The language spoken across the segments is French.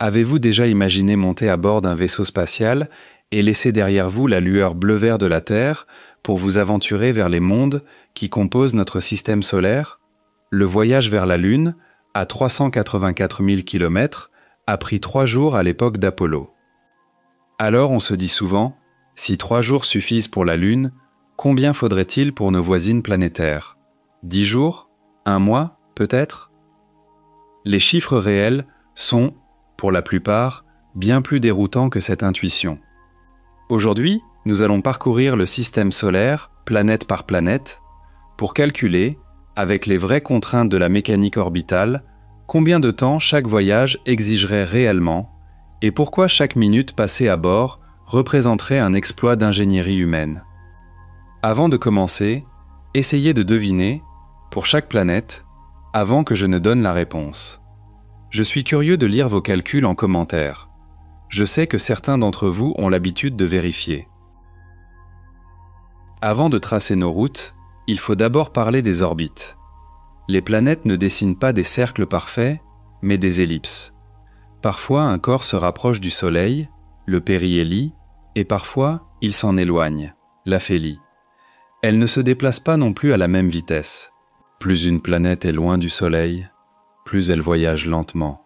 Avez-vous déjà imaginé monter à bord d'un vaisseau spatial et laisser derrière vous la lueur bleu-vert de la Terre pour vous aventurer vers les mondes qui composent notre système solaire? Le voyage vers la Lune, à 384 000 km, a pris 3 jours à l'époque d'Apollo. Alors on se dit souvent, si 3 jours suffisent pour la Lune, combien faudrait-il pour nos voisines planétaires? 10 jours? 1 mois, peut-être? Les chiffres réels sont, pour la plupart, bien plus déroutants que cette intuition. Aujourd'hui, nous allons parcourir le système solaire, planète par planète, pour calculer, avec les vraies contraintes de la mécanique orbitale, combien de temps chaque voyage exigerait réellement et pourquoi chaque minute passée à bord représenterait un exploit d'ingénierie humaine. Avant de commencer, essayez de deviner, pour chaque planète, avant que je ne donne la réponse. Je suis curieux de lire vos calculs en commentaire. Je sais que certains d'entre vous ont l'habitude de vérifier. Avant de tracer nos routes, il faut d'abord parler des orbites. Les planètes ne dessinent pas des cercles parfaits, mais des ellipses. Parfois, un corps se rapproche du Soleil, le périhélie, et parfois, il s'en éloigne, l'aphélie. Elle ne se déplace pas non plus à la même vitesse. Plus une planète est loin du Soleil, plus elle voyage lentement.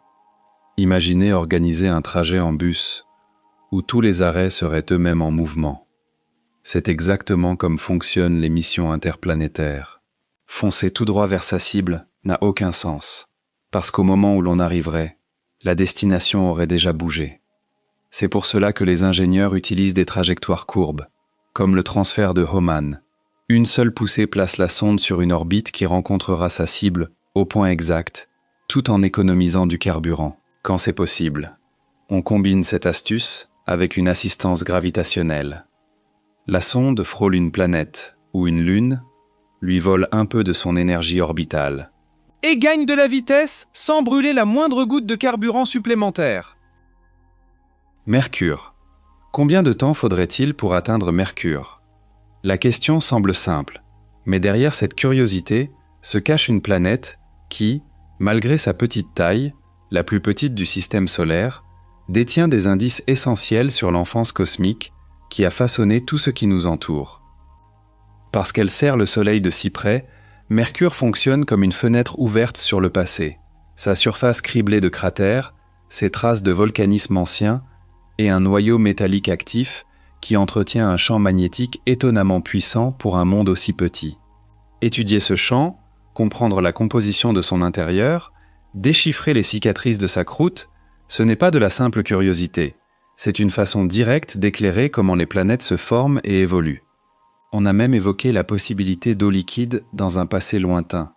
Imaginez organiser un trajet en bus, où tous les arrêts seraient eux-mêmes en mouvement. C'est exactement comme fonctionnent les missions interplanétaires. Foncer tout droit vers sa cible n'a aucun sens, parce qu'au moment où l'on arriverait, la destination aurait déjà bougé. C'est pour cela que les ingénieurs utilisent des trajectoires courbes, comme le transfert de Hohmann. Une seule poussée place la sonde sur une orbite qui rencontrera sa cible au point exact, tout en économisant du carburant, quand c'est possible. On combine cette astuce avec une assistance gravitationnelle. La sonde frôle une planète ou une lune, lui vole un peu de son énergie orbitale. Et gagne de la vitesse sans brûler la moindre goutte de carburant supplémentaire. Mercure. Combien de temps faudrait-il pour atteindre Mercure? La question semble simple, mais derrière cette curiosité se cache une planète qui, malgré sa petite taille, la plus petite du système solaire, détient des indices essentiels sur l'enfance cosmique qui a façonné tout ce qui nous entoure. Parce qu'elle serre le Soleil de si près, Mercure fonctionne comme une fenêtre ouverte sur le passé, sa surface criblée de cratères, ses traces de volcanisme ancien et un noyau métallique actif qui entretient un champ magnétique étonnamment puissant pour un monde aussi petit. Étudier ce champ, comprendre la composition de son intérieur, déchiffrer les cicatrices de sa croûte, ce n'est pas de la simple curiosité, c'est une façon directe d'éclairer comment les planètes se forment et évoluent. On a même évoqué la possibilité d'eau liquide dans un passé lointain.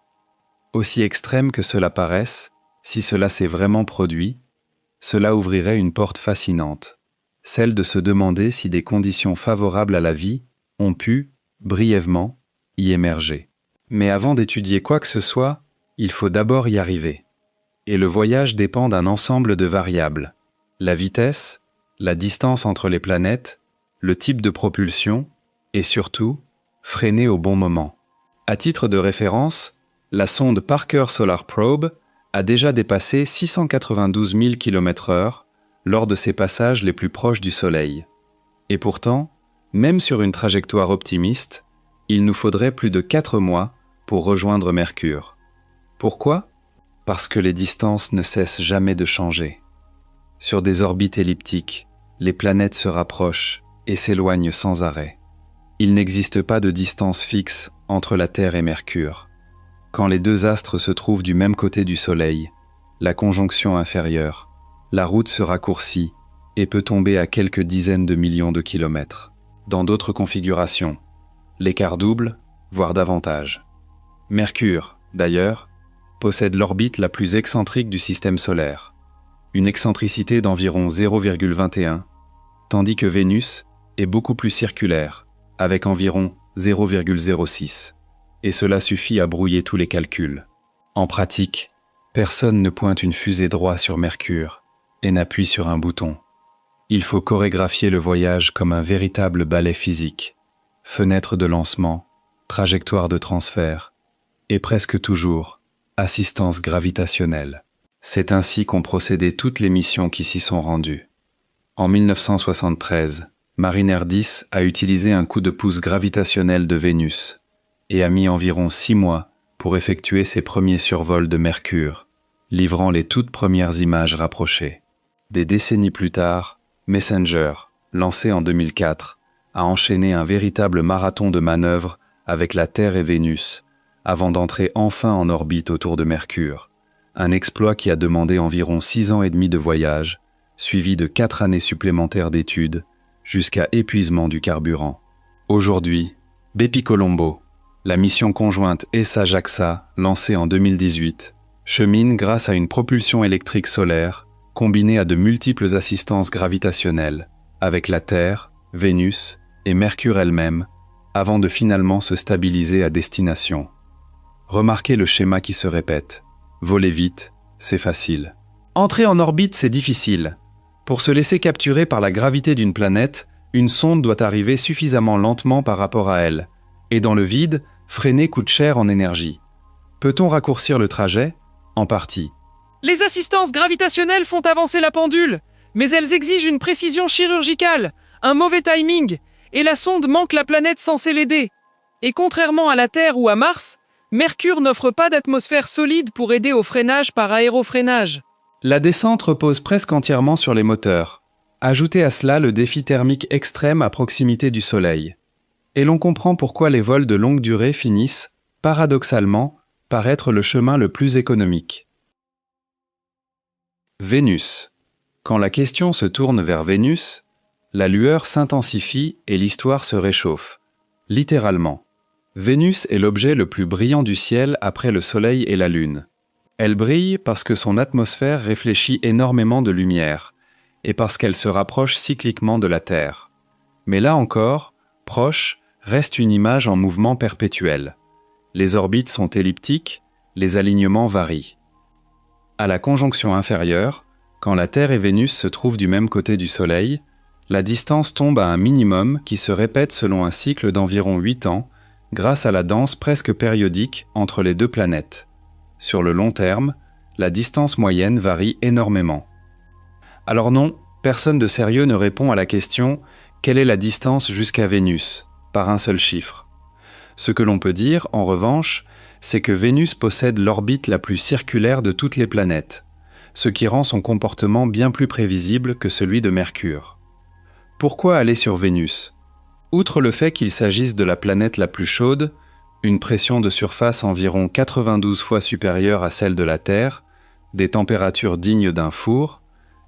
Aussi extrême que cela paraisse, si cela s'est vraiment produit, cela ouvrirait une porte fascinante, celle de se demander si des conditions favorables à la vie ont pu, brièvement, y émerger. Mais avant d'étudier quoi que ce soit, il faut d'abord y arriver. Et le voyage dépend d'un ensemble de variables. La vitesse, la distance entre les planètes, le type de propulsion, et surtout, freiner au bon moment. À titre de référence, la sonde Parker Solar Probe a déjà dépassé 692 000 km/h lors de ses passages les plus proches du Soleil. Et pourtant, même sur une trajectoire optimiste, il nous faudrait plus de 4 mois pour rejoindre Mercure. Pourquoi? Parce que les distances ne cessent jamais de changer. Sur des orbites elliptiques, les planètes se rapprochent et s'éloignent sans arrêt. Il n'existe pas de distance fixe entre la Terre et Mercure. Quand les deux astres se trouvent du même côté du Soleil, la conjonction inférieure, la route se raccourcit et peut tomber à quelques dizaines de millions de kilomètres. Dans d'autres configurations, l'écart double, voire davantage. Mercure, d'ailleurs, possède l'orbite la plus excentrique du système solaire, une excentricité d'environ 0,21, tandis que Vénus est beaucoup plus circulaire, avec environ 0,06. Et cela suffit à brouiller tous les calculs. En pratique, personne ne pointe une fusée droit sur Mercure et n'appuie sur un bouton. Il faut chorégraphier le voyage comme un véritable ballet physique. Fenêtre de lancement, trajectoire de transfert, et presque toujours, assistance gravitationnelle. C'est ainsi qu'ont procédé toutes les missions qui s'y sont rendues. En 1973, Mariner 10 a utilisé un coup de pouce gravitationnel de Vénus et a mis environ 6 mois pour effectuer ses premiers survols de Mercure, livrant les toutes premières images rapprochées. Des décennies plus tard, Messenger, lancé en 2004, a enchaîné un véritable marathon de manœuvres avec la Terre et Vénus, avant d'entrer enfin en orbite autour de Mercure, un exploit qui a demandé environ 6 ans et demi de voyage, suivi de 4 années supplémentaires d'études, jusqu'à épuisement du carburant. Aujourd'hui, Bepicolombo, la mission conjointe ESA-JAXA, lancée en 2018, chemine grâce à une propulsion électrique solaire combinée à de multiples assistances gravitationnelles, avec la Terre, Vénus et Mercure elle-même, avant de finalement se stabiliser à destination. Remarquez le schéma qui se répète. Voler vite, c'est facile. Entrer en orbite, c'est difficile. Pour se laisser capturer par la gravité d'une planète, une sonde doit arriver suffisamment lentement par rapport à elle. Et dans le vide, freiner coûte cher en énergie. Peut-on raccourcir le trajet ? En partie. Les assistances gravitationnelles font avancer la pendule, mais elles exigent une précision chirurgicale, un mauvais timing, et la sonde manque la planète censée l'aider. Et contrairement à la Terre ou à Mars, Mercure n'offre pas d'atmosphère solide pour aider au freinage par aérofreinage. La descente repose presque entièrement sur les moteurs. Ajoutez à cela le défi thermique extrême à proximité du Soleil. Et l'on comprend pourquoi les vols de longue durée finissent, paradoxalement, par être le chemin le plus économique. Vénus. Quand la question se tourne vers Vénus, la lueur s'intensifie et l'histoire se réchauffe. Littéralement. Vénus est l'objet le plus brillant du ciel après le Soleil et la Lune. Elle brille parce que son atmosphère réfléchit énormément de lumière, et parce qu'elle se rapproche cycliquement de la Terre. Mais là encore, proche, reste une image en mouvement perpétuel. Les orbites sont elliptiques, les alignements varient. À la conjonction inférieure, quand la Terre et Vénus se trouvent du même côté du Soleil, la distance tombe à un minimum qui se répète selon un cycle d'environ 8 ans, grâce à la danse presque périodique entre les deux planètes. Sur le long terme, la distance moyenne varie énormément. Alors non, personne de sérieux ne répond à la question « Quelle est la distance jusqu'à Vénus ?» par un seul chiffre. Ce que l'on peut dire, en revanche, c'est que Vénus possède l'orbite la plus circulaire de toutes les planètes, ce qui rend son comportement bien plus prévisible que celui de Mercure. Pourquoi aller sur Vénus ? Outre le fait qu'il s'agisse de la planète la plus chaude, une pression de surface environ 92 fois supérieure à celle de la Terre, des températures dignes d'un four,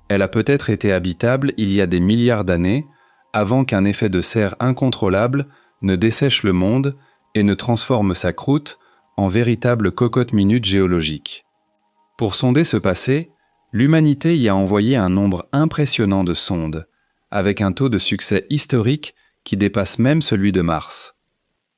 elle a peut-être été habitable il y a des milliards d'années, avant qu'un effet de serre incontrôlable ne dessèche le monde et ne transforme sa croûte en véritable cocotte-minute géologique. Pour sonder ce passé, l'humanité y a envoyé un nombre impressionnant de sondes, avec un taux de succès historique qui dépasse même celui de Mars.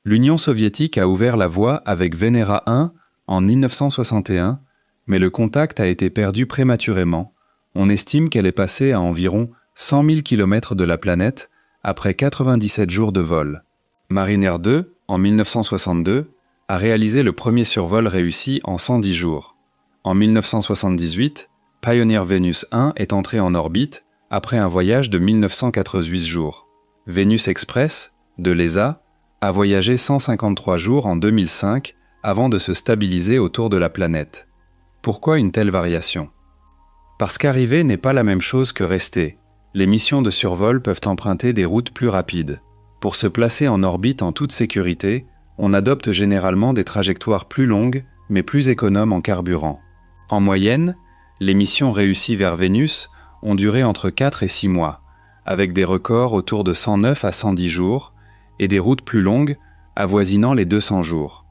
L'Union soviétique a ouvert la voie avec Venera 1 en 1961, mais le contact a été perdu prématurément. On estime qu'elle est passée à environ 100 000 km de la planète après 97 jours de vol. Mariner 2, en 1962, a réalisé le premier survol réussi en 110 jours. En 1978, Pioneer Venus 1 est entré en orbite après un voyage de 1988 jours. Venus Express, de l'ESA, a voyagé 153 jours en 2005 avant de se stabiliser autour de la planète. Pourquoi une telle variation ? Parce qu'arriver n'est pas la même chose que rester. Les missions de survol peuvent emprunter des routes plus rapides. Pour se placer en orbite en toute sécurité, on adopte généralement des trajectoires plus longues, mais plus économes en carburant. En moyenne, les missions réussies vers Vénus ont duré entre 4 et 6 mois, avec des records autour de 109 à 110 jours, et des routes plus longues, avoisinant les 200 jours.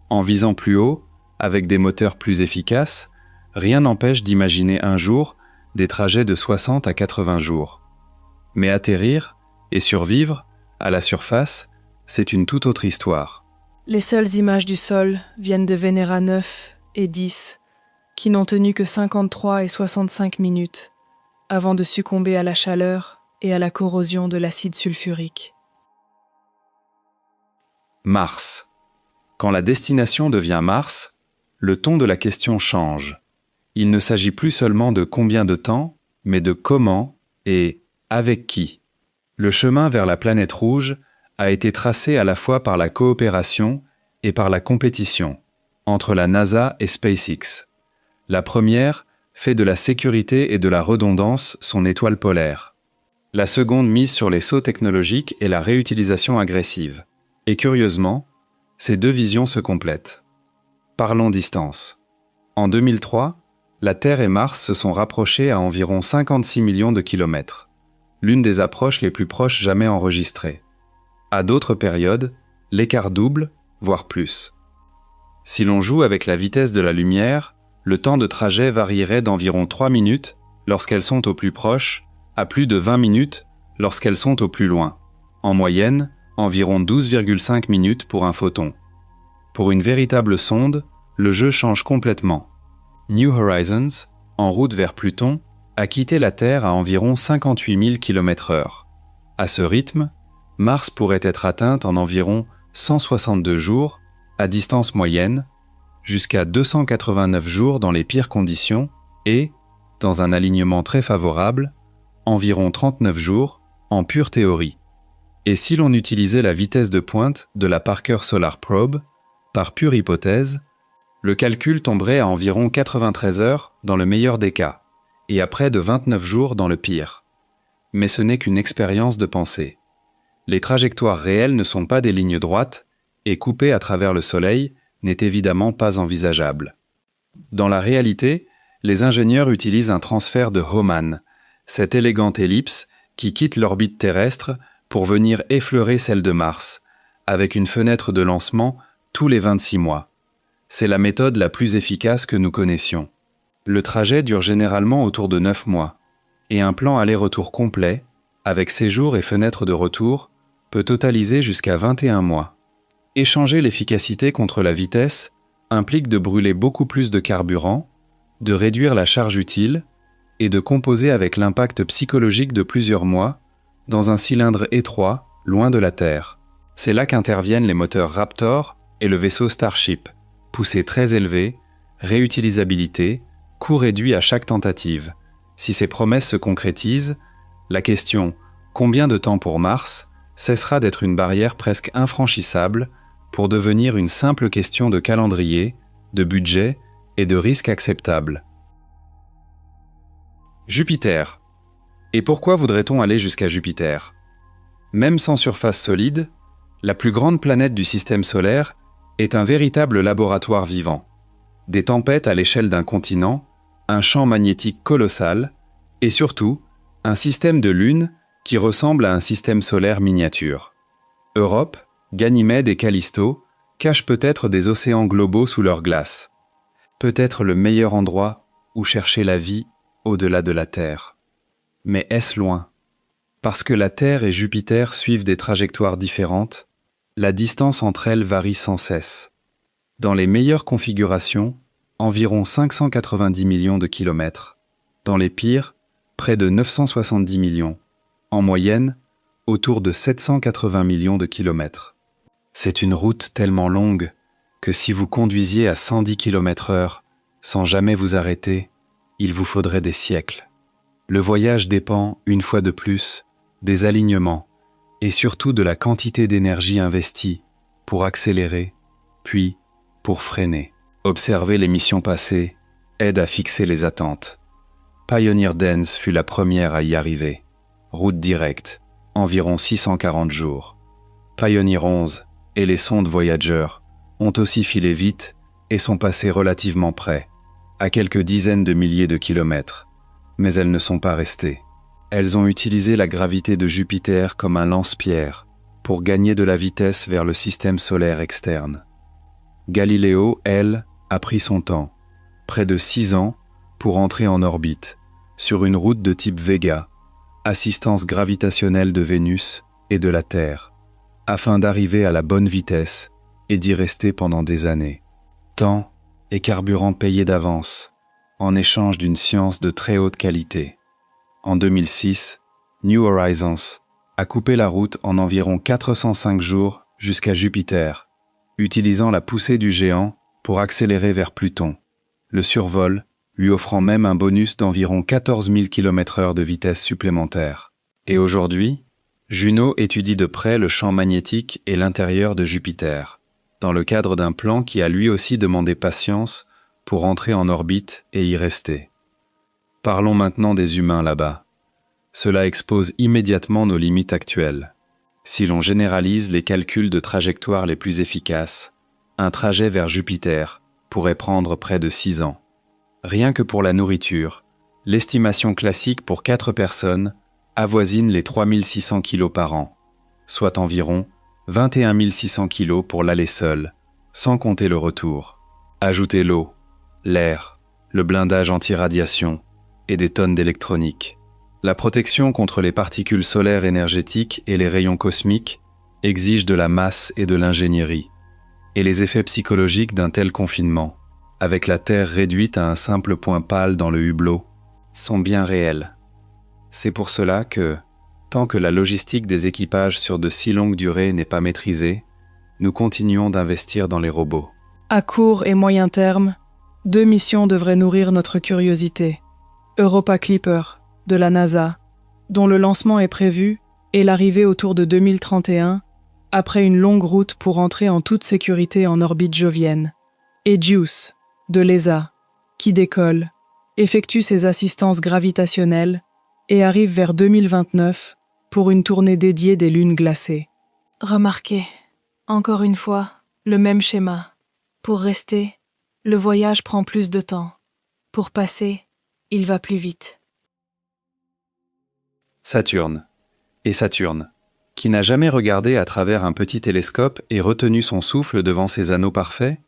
En visant plus haut, avec des moteurs plus efficaces, rien n'empêche d'imaginer un jour des trajets de 60 à 80 jours. Mais atterrir et survivre, à la surface, c'est une toute autre histoire. Les seules images du sol viennent de Venera 9 et 10, qui n'ont tenu que 53 et 65 minutes, avant de succomber à la chaleur et à la corrosion de l'acide sulfurique. Mars. Quand la destination devient Mars, le ton de la question change. Il ne s'agit plus seulement de combien de temps, mais de comment et avec qui. Le chemin vers la planète rouge a été tracé à la fois par la coopération et par la compétition entre la NASA et SpaceX. La première fait de la sécurité et de la redondance son étoile polaire. La seconde mise sur les sauts technologiques et la réutilisation agressive. Et curieusement, ces deux visions se complètent. Parlons distance. En 2003, la Terre et Mars se sont rapprochés à environ 56 millions de kilomètres, l'une des approches les plus proches jamais enregistrées. À d'autres périodes, l'écart double, voire plus. Si l'on joue avec la vitesse de la lumière, le temps de trajet varierait d'environ 3 minutes lorsqu'elles sont au plus proche, à plus de 20 minutes lorsqu'elles sont au plus loin. En moyenne, environ 12,5 minutes pour un photon. Pour une véritable sonde, le jeu change complètement. New Horizons, en route vers Pluton, a quitté la Terre à environ 58 000 km/h. À ce rythme, Mars pourrait être atteinte en environ 162 jours, à distance moyenne, jusqu'à 289 jours dans les pires conditions et, dans un alignement très favorable, environ 39 jours en pure théorie. Et si l'on utilisait la vitesse de pointe de la Parker Solar Probe, par pure hypothèse, le calcul tomberait à environ 93 heures dans le meilleur des cas, et à près de 29 jours dans le pire. Mais ce n'est qu'une expérience de pensée. Les trajectoires réelles ne sont pas des lignes droites, et couper à travers le Soleil n'est évidemment pas envisageable. Dans la réalité, les ingénieurs utilisent un transfert de Hohmann, cette élégante ellipse qui quitte l'orbite terrestre pour venir effleurer celle de Mars, avec une fenêtre de lancement tous les 26 mois. C'est la méthode la plus efficace que nous connaissions. Le trajet dure généralement autour de 9 mois, et un plan aller-retour complet, avec séjour et fenêtre de retour, peut totaliser jusqu'à 21 mois. Échanger l'efficacité contre la vitesse implique de brûler beaucoup plus de carburant, de réduire la charge utile et de composer avec l'impact psychologique de plusieurs mois dans un cylindre étroit, loin de la Terre. C'est là qu'interviennent les moteurs Raptor et le vaisseau Starship, poussée très élevée, réutilisabilité, coût réduit à chaque tentative. Si ces promesses se concrétisent, la question « Combien de temps pour Mars ?» cessera d'être une barrière presque infranchissable pour devenir une simple question de calendrier, de budget et de risque acceptable. Jupiter. Et pourquoi voudrait-on aller jusqu'à Jupiter ? Même sans surface solide, la plus grande planète du système solaire est un véritable laboratoire vivant. Des tempêtes à l'échelle d'un continent, un champ magnétique colossal et surtout un système de lunes qui ressemble à un système solaire miniature. Europe, Ganymède et Callisto cachent peut-être des océans globaux sous leur glace. Peut-être le meilleur endroit où chercher la vie au-delà de la Terre. Mais est-ce loin ? Parce que la Terre et Jupiter suivent des trajectoires différentes, la distance entre elles varie sans cesse. Dans les meilleures configurations, environ 590 millions de kilomètres. Dans les pires, près de 970 millions. En moyenne, autour de 780 millions de kilomètres. C'est une route tellement longue que si vous conduisiez à 110 km/h sans jamais vous arrêter, il vous faudrait des siècles. Le voyage dépend, une fois de plus, des alignements et surtout de la quantité d'énergie investie pour accélérer, puis pour freiner. Observer les missions passées aide à fixer les attentes. Pioneer Dance fut la première à y arriver. Route directe, environ 640 jours. Pioneer 11 et les sondes Voyager ont aussi filé vite et sont passées relativement près, à quelques dizaines de milliers de kilomètres. Mais elles ne sont pas restées. Elles ont utilisé la gravité de Jupiter comme un lance-pierre pour gagner de la vitesse vers le système solaire externe. Galileo, elle, a pris son temps, près de 6 ans, pour entrer en orbite, sur une route de type Vega, assistance gravitationnelle de Vénus et de la Terre, afin d'arriver à la bonne vitesse et d'y rester pendant des années. Temps et carburant payés d'avance, en échange d'une science de très haute qualité. En 2006, New Horizons a coupé la route en environ 405 jours jusqu'à Jupiter, utilisant la poussée du géant pour accélérer vers Pluton. Le survol lui offrant même un bonus d'environ 14 000 km/h de vitesse supplémentaire. Et aujourd'hui, Juno étudie de près le champ magnétique et l'intérieur de Jupiter, dans le cadre d'un plan qui a lui aussi demandé patience pour entrer en orbite et y rester. Parlons maintenant des humains là-bas. Cela expose immédiatement nos limites actuelles. Si l'on généralise les calculs de trajectoire les plus efficaces, un trajet vers Jupiter pourrait prendre près de 6 ans. Rien que pour la nourriture, l'estimation classique pour 4 personnes avoisine les 3600 kg par an, soit environ 21 600 kg pour l'aller seul, sans compter le retour. Ajoutez l'eau, l'air, le blindage anti-radiation et des tonnes d'électronique. La protection contre les particules solaires énergétiques et les rayons cosmiques exige de la masse et de l'ingénierie. Et les effets psychologiques d'un tel confinement, avec la Terre réduite à un simple point pâle dans le hublot, sont bien réels. C'est pour cela que, tant que la logistique des équipages sur de si longues durées n'est pas maîtrisée, nous continuons d'investir dans les robots. À court et moyen terme, 2 missions devraient nourrir notre curiosité. Europa Clipper, de la NASA, dont le lancement est prévu, et l'arrivée autour de 2031, après une longue route pour entrer en toute sécurité en orbite jovienne. Et JUICE, de l'ESA, qui décolle, effectue ses assistances gravitationnelles et arrive vers 2029 pour une tournée dédiée des lunes glacées. Remarquez, encore une fois, le même schéma. Pour rester, le voyage prend plus de temps. Pour passer, il va plus vite. Saturne. Et Saturne, qui n'a jamais regardé à travers un petit télescope et retenu son souffle devant ses anneaux parfaits,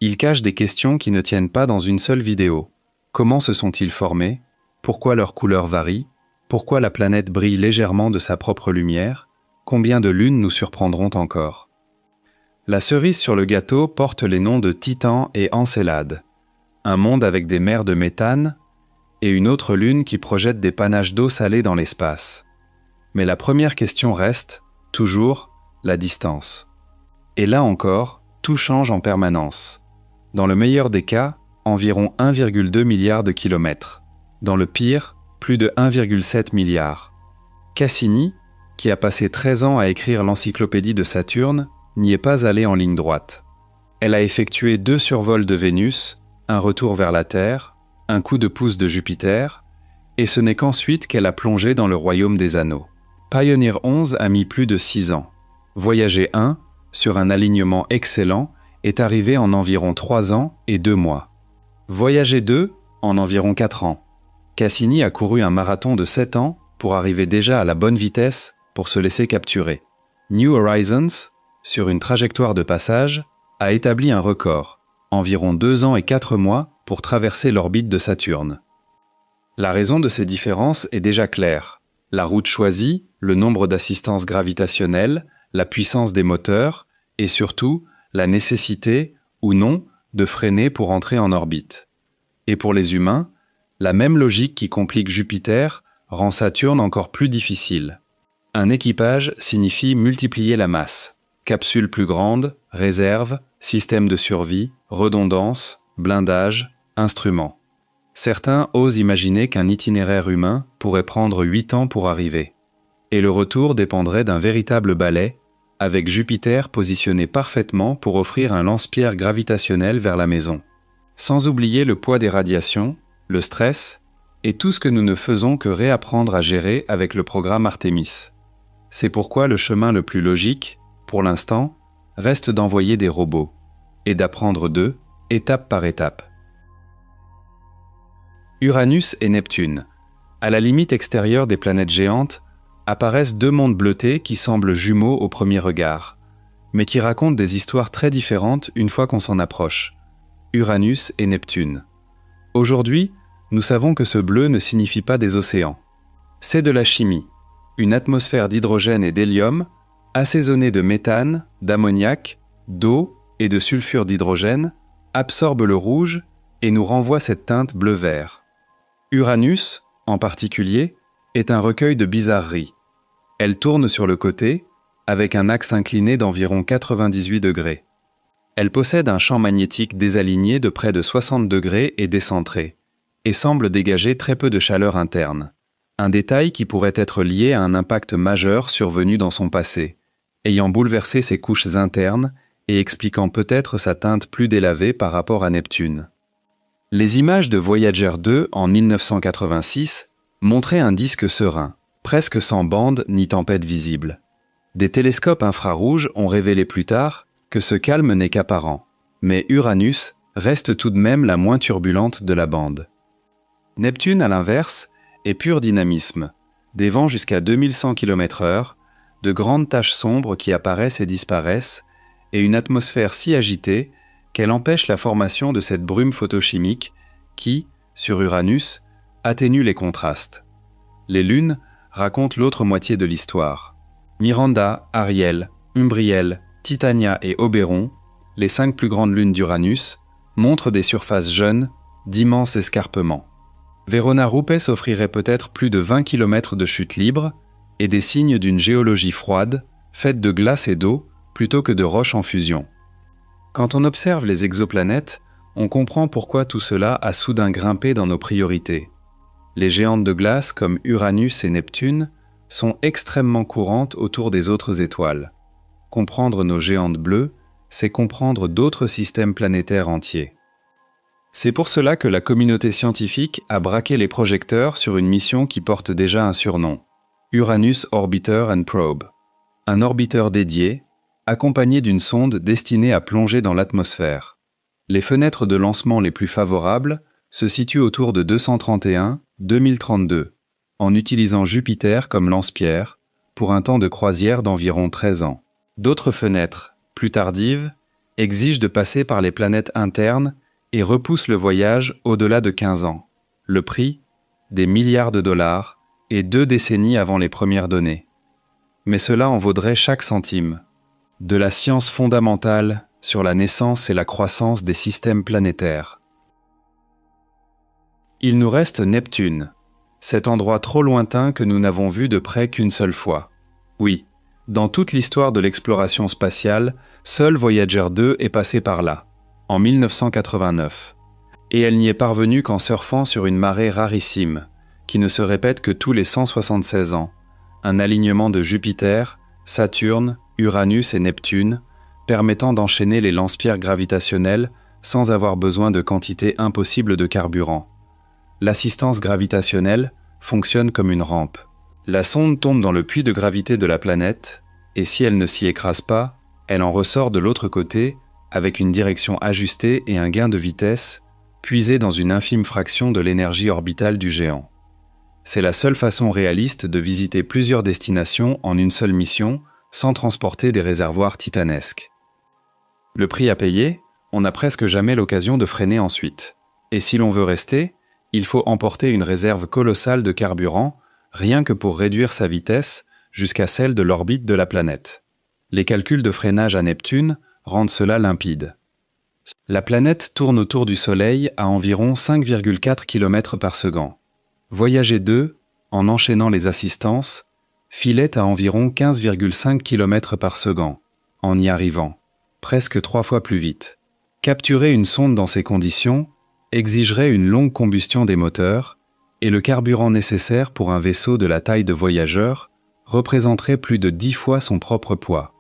il cache des questions qui ne tiennent pas dans une seule vidéo. Comment se sont-ils formés? Pourquoi leur couleur varie? Pourquoi la planète brille légèrement de sa propre lumière? Combien de lunes nous surprendront encore? La cerise sur le gâteau porte les noms de Titan et Encélade, un monde avec des mers de méthane et une autre lune qui projette des panaches d'eau salée dans l'espace. Mais la première question reste, toujours, la distance. Et là encore, tout change en permanence. Dans le meilleur des cas, environ 1,2 milliard de kilomètres. Dans le pire, plus de 1,7 milliard. Cassini, qui a passé 13 ans à écrire l'encyclopédie de Saturne, n'y est pas allée en ligne droite. Elle a effectué 2 survols de Vénus, un retour vers la Terre, un coup de pouce de Jupiter, et ce n'est qu'ensuite qu'elle a plongé dans le royaume des anneaux. Pioneer 11 a mis plus de 6 ans. Voyager 1, sur un alignement excellent, est arrivé en environ 3 ans et 2 mois. Voyager 2, en environ 4 ans. Cassini a couru un marathon de 7 ans pour arriver déjà à la bonne vitesse pour se laisser capturer. New Horizons, sur une trajectoire de passage, a établi un record, environ 2 ans et 4 mois pour traverser l'orbite de Saturne. La raison de ces différences est déjà claire. La route choisie, le nombre d'assistances gravitationnelles, la puissance des moteurs et surtout la nécessité, ou non, de freiner pour entrer en orbite. Et pour les humains, la même logique qui complique Jupiter rend Saturne encore plus difficile. Un équipage signifie multiplier la masse. Capsule plus grande, réserve, système de survie, redondance, blindage, instruments. Certains osent imaginer qu'un itinéraire humain pourrait prendre 8 ans pour arriver. Et le retour dépendrait d'un véritable balai, avec Jupiter positionné parfaitement pour offrir un lance-pierre gravitationnel vers la maison. Sans oublier le poids des radiations, le stress, et tout ce que nous ne faisons que réapprendre à gérer avec le programme Artemis. C'est pourquoi le chemin le plus logique, pour l'instant, reste d'envoyer des robots, et d'apprendre d'eux, étape par étape. Uranus et Neptune, à la limite extérieure des planètes géantes, apparaissent 2 mondes bleutés qui semblent jumeaux au premier regard, mais qui racontent des histoires très différentes une fois qu'on s'en approche. Uranus et Neptune. Aujourd'hui, nous savons que ce bleu ne signifie pas des océans. C'est de la chimie, une atmosphère d'hydrogène et d'hélium, assaisonnée de méthane, d'ammoniac, d'eau et de sulfure d'hydrogène, absorbe le rouge et nous renvoie cette teinte bleu-vert. Uranus, en particulier, est un recueil de bizarreries. Elle tourne sur le côté, avec un axe incliné d'environ 98 degrés. Elle possède un champ magnétique désaligné de près de 60 degrés et décentré, et semble dégager très peu de chaleur interne. Un détail qui pourrait être lié à un impact majeur survenu dans son passé, ayant bouleversé ses couches internes et expliquant peut-être sa teinte plus délavée par rapport à Neptune. Les images de Voyager 2 en 1986 montraient un disque serein, presque sans bande ni tempête visible. Des télescopes infrarouges ont révélé plus tard que ce calme n'est qu'apparent, mais Uranus reste tout de même la moins turbulente de la bande. Neptune, à l'inverse, est pur dynamisme, des vents jusqu'à 2100 km/h, de grandes taches sombres qui apparaissent et disparaissent, et une atmosphère si agitée qu'elle empêche la formation de cette brume photochimique qui, sur Uranus, atténue les contrastes. Les lunes racontent l'autre moitié de l'histoire. Miranda, Ariel, Umbriel, Titania et Oberon, les 5 plus grandes lunes d'Uranus, montrent des surfaces jeunes, d'immenses escarpements. Verona Rupes offrirait peut-être plus de 20 km de chute libre et des signes d'une géologie froide, faite de glace et d'eau, plutôt que de roches en fusion. Quand on observe les exoplanètes, on comprend pourquoi tout cela a soudain grimpé dans nos priorités. Les géantes de glace comme Uranus et Neptune sont extrêmement courantes autour des autres étoiles. Comprendre nos géantes bleues, c'est comprendre d'autres systèmes planétaires entiers. C'est pour cela que la communauté scientifique a braqué les projecteurs sur une mission qui porte déjà un surnom, Uranus Orbiter and Probe, un orbiteur dédié, accompagné d'une sonde destinée à plonger dans l'atmosphère. Les fenêtres de lancement les plus favorables se situent autour de 231-2032, en utilisant Jupiter comme lance-pierre, pour un temps de croisière d'environ 13 ans. D'autres fenêtres, plus tardives, exigent de passer par les planètes internes et repoussent le voyage au-delà de 15 ans. Le prix, des milliards de dollars, et 2 décennies avant les premières données. Mais cela en vaudrait chaque centime. De la science fondamentale sur la naissance et la croissance des systèmes planétaires. Il nous reste Neptune, cet endroit trop lointain que nous n'avons vu de près qu'une seule fois. Oui, dans toute l'histoire de l'exploration spatiale, seul Voyager 2 est passé par là, en 1989. Et elle n'y est parvenue qu'en surfant sur une marée rarissime, qui ne se répète que tous les 176 ans, un alignement de Jupiter, Saturne, Uranus et Neptune, permettant d'enchaîner les lance-pierres gravitationnelles sans avoir besoin de quantités impossibles de carburant. L'assistance gravitationnelle fonctionne comme une rampe. La sonde tombe dans le puits de gravité de la planète, et si elle ne s'y écrase pas, elle en ressort de l'autre côté avec une direction ajustée et un gain de vitesse, puisé dans une infime fraction de l'énergie orbitale du géant. C'est la seule façon réaliste de visiter plusieurs destinations en une seule mission, sans transporter des réservoirs titanesques. Le prix à payer, on n'a presque jamais l'occasion de freiner ensuite. Et si l'on veut rester, il faut emporter une réserve colossale de carburant, rien que pour réduire sa vitesse jusqu'à celle de l'orbite de la planète. Les calculs de freinage à Neptune rendent cela limpide. La planète tourne autour du Soleil à environ 5,4 km par seconde. Voyager 2, en enchaînant les assistances, filait à environ 15,5 km par seconde, en y arrivant, presque 3 fois plus vite. Capturer une sonde dans ces conditions exigerait une longue combustion des moteurs, et le carburant nécessaire pour un vaisseau de la taille de Voyageur représenterait plus de 10 fois son propre poids.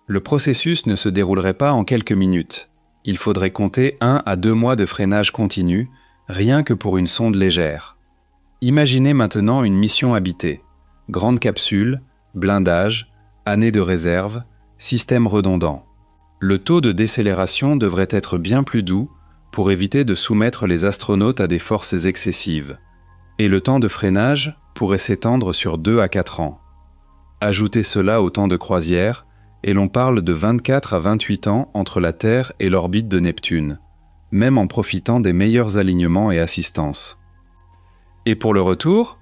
Le processus ne se déroulerait pas en quelques minutes. Il faudrait compter 1 à 2 mois de freinage continu, rien que pour une sonde légère. Imaginez maintenant une mission habitée. Grande capsule, blindage, années de réserve, système redondant. Le taux de décélération devrait être bien plus doux pour éviter de soumettre les astronautes à des forces excessives. Et le temps de freinage pourrait s'étendre sur 2 à 4 ans. Ajoutez cela au temps de croisière, et l'on parle de 24 à 28 ans entre la Terre et l'orbite de Neptune, même en profitant des meilleurs alignements et assistances. Et pour le retour,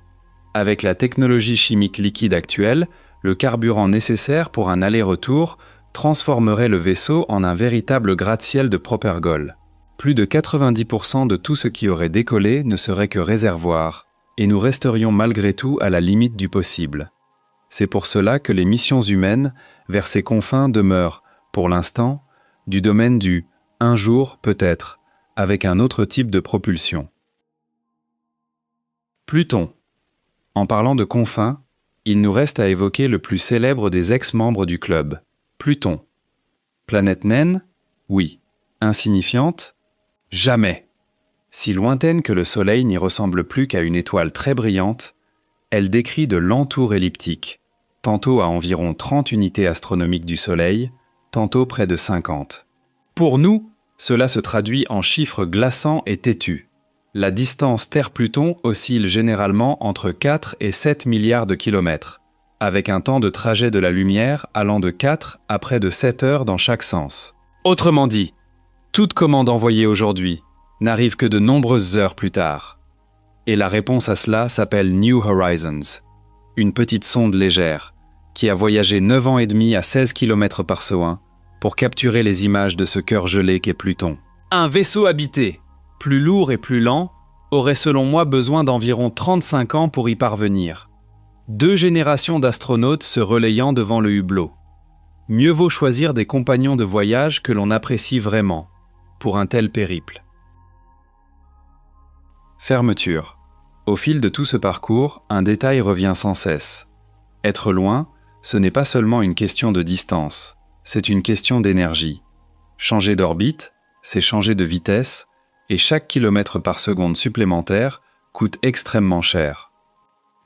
avec la technologie chimique liquide actuelle, le carburant nécessaire pour un aller-retour transformerait le vaisseau en un véritable gratte-ciel de propergol. Plus de 90% de tout ce qui aurait décollé ne serait que réservoir, et nous resterions malgré tout à la limite du possible. C'est pour cela que les missions humaines vers ces confins demeurent, pour l'instant, du domaine du « un jour peut-être », avec un autre type de propulsion. Pluton. En parlant de confins, il nous reste à évoquer le plus célèbre des ex-membres du club, Pluton. Planète naine? Oui. Insignifiante? Jamais. Si lointaine que le Soleil n'y ressemble plus qu'à une étoile très brillante, elle décrit de l'entour elliptique, tantôt à environ 30 unités astronomiques du Soleil, tantôt près de 50. Pour nous, cela se traduit en chiffres glaçants et têtus. La distance Terre-Pluton oscille généralement entre 4 et 7 milliards de kilomètres, avec un temps de trajet de la lumière allant de 4 à près de 7 heures dans chaque sens. Autrement dit, toute commande envoyée aujourd'hui n'arrive que de nombreuses heures plus tard. Et la réponse à cela s'appelle New Horizons, une petite sonde légère qui a voyagé 9 ans et demi à 16 km par seconde pour capturer les images de ce cœur gelé qu'est Pluton. Un vaisseau habité, plus lourd et plus lent, aurait selon moi besoin d'environ 35 ans pour y parvenir. 2 générations d'astronautes se relayant devant le hublot. Mieux vaut choisir des compagnons de voyage que l'on apprécie vraiment, pour un tel périple. Fermeture. Au fil de tout ce parcours, un détail revient sans cesse. Être loin, ce n'est pas seulement une question de distance, c'est une question d'énergie. Changer d'orbite, c'est changer de vitesse, et chaque kilomètre par seconde supplémentaire coûte extrêmement cher.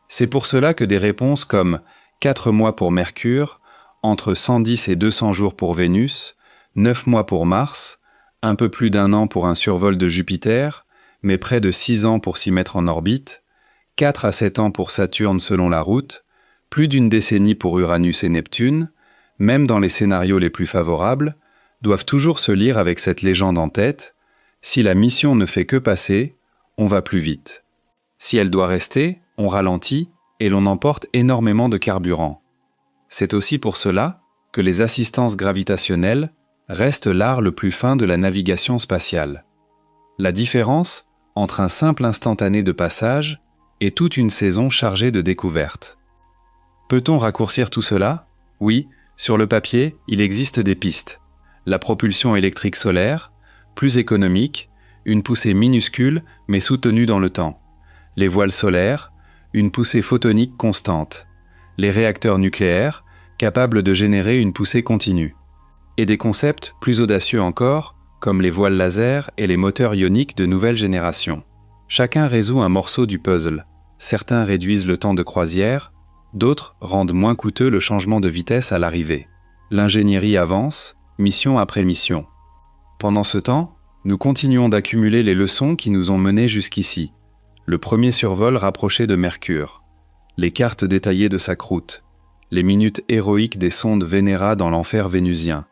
C'est pour cela que des réponses comme 4 mois pour Mercure, entre 110 et 200 jours pour Vénus, 9 mois pour Mars, un peu plus d'1 an pour un survol de Jupiter, mais près de 6 ans pour s'y mettre en orbite, 4 à 7 ans pour Saturne selon la route, plus d'1 décennie pour Uranus et Neptune, même dans les scénarios les plus favorables, doivent toujours se lire avec cette légende en tête: si la mission ne fait que passer, on va plus vite. Si elle doit rester, on ralentit et l'on emporte énormément de carburant. C'est aussi pour cela que les assistances gravitationnelles restent l'art le plus fin de la navigation spatiale. La différence entre un simple instantané de passage et toute une saison chargée de découvertes. Peut-on raccourcir tout cela? Oui, sur le papier, il existe des pistes. La propulsion électrique solaire, plus économique, une poussée minuscule mais soutenue dans le temps. Les voiles solaires, une poussée photonique constante. Les réacteurs nucléaires, capables de générer une poussée continue. Et des concepts plus audacieux encore, comme les voiles laser et les moteurs ioniques de nouvelle génération. Chacun résout un morceau du puzzle. Certains réduisent le temps de croisière, d'autres rendent moins coûteux le changement de vitesse à l'arrivée. L'ingénierie avance, mission après mission. Pendant ce temps, nous continuons d'accumuler les leçons qui nous ont menés jusqu'ici. Le premier survol rapproché de Mercure, les cartes détaillées de sa croûte, les minutes héroïques des sondes Vénéra dans l'enfer vénusien,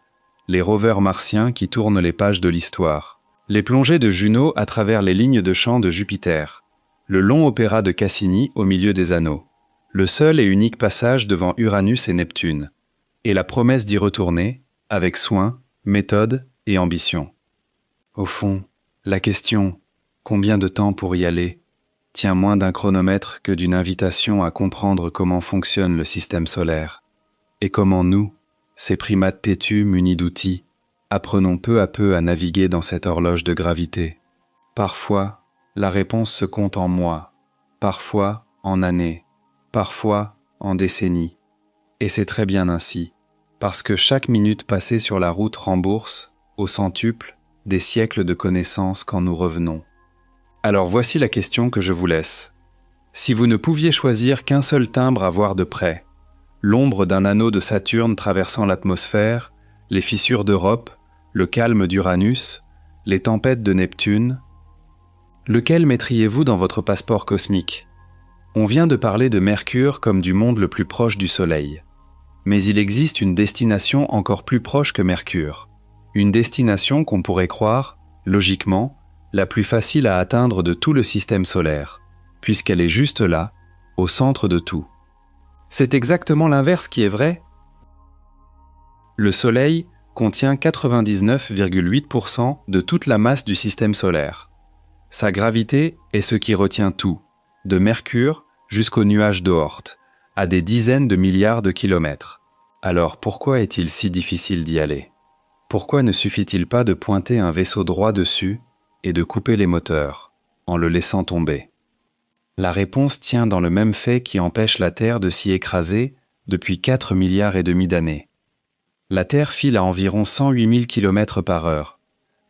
les rovers martiens qui tournent les pages de l'histoire, les plongées de Juno à travers les lignes de champ de Jupiter, le long opéra de Cassini au milieu des anneaux, le seul et unique passage devant Uranus et Neptune, et la promesse d'y retourner, avec soin, méthode et ambition. Au fond, la question « combien de temps pour y aller ?» tient moins d'un chronomètre que d'une invitation à comprendre comment fonctionne le système solaire, et comment nous, ces primates têtus munis d'outils, apprenons peu à peu à naviguer dans cette horloge de gravité. Parfois, la réponse se compte en mois, parfois en années, parfois en décennies. Et c'est très bien ainsi, parce que chaque minute passée sur la route rembourse, au centuple, des siècles de connaissances quand nous revenons. Alors voici la question que je vous laisse. Si vous ne pouviez choisir qu'un seul timbre à voir de près, l'ombre d'un anneau de Saturne traversant l'atmosphère, les fissures d'Europe, le calme d'Uranus, les tempêtes de Neptune, lequel mettriez-vous dans votre passeport cosmique? On vient de parler de Mercure comme du monde le plus proche du Soleil. Mais il existe une destination encore plus proche que Mercure. Une destination qu'on pourrait croire, logiquement, la plus facile à atteindre de tout le système solaire, puisqu'elle est juste là, au centre de tout. C'est exactement l'inverse qui est vrai. Le Soleil contient 99,8% de toute la masse du système solaire. Sa gravité est ce qui retient tout, de Mercure jusqu'au nuage d'Oort, à des dizaines de milliards de kilomètres. Alors pourquoi est-il si difficile d'y aller? Pourquoi ne suffit-il pas de pointer un vaisseau droit dessus et de couper les moteurs, en le laissant tomber? La réponse tient dans le même fait qui empêche la Terre de s'y écraser depuis 4 milliards et demi d'années. La Terre file à environ 108 000 km par heure,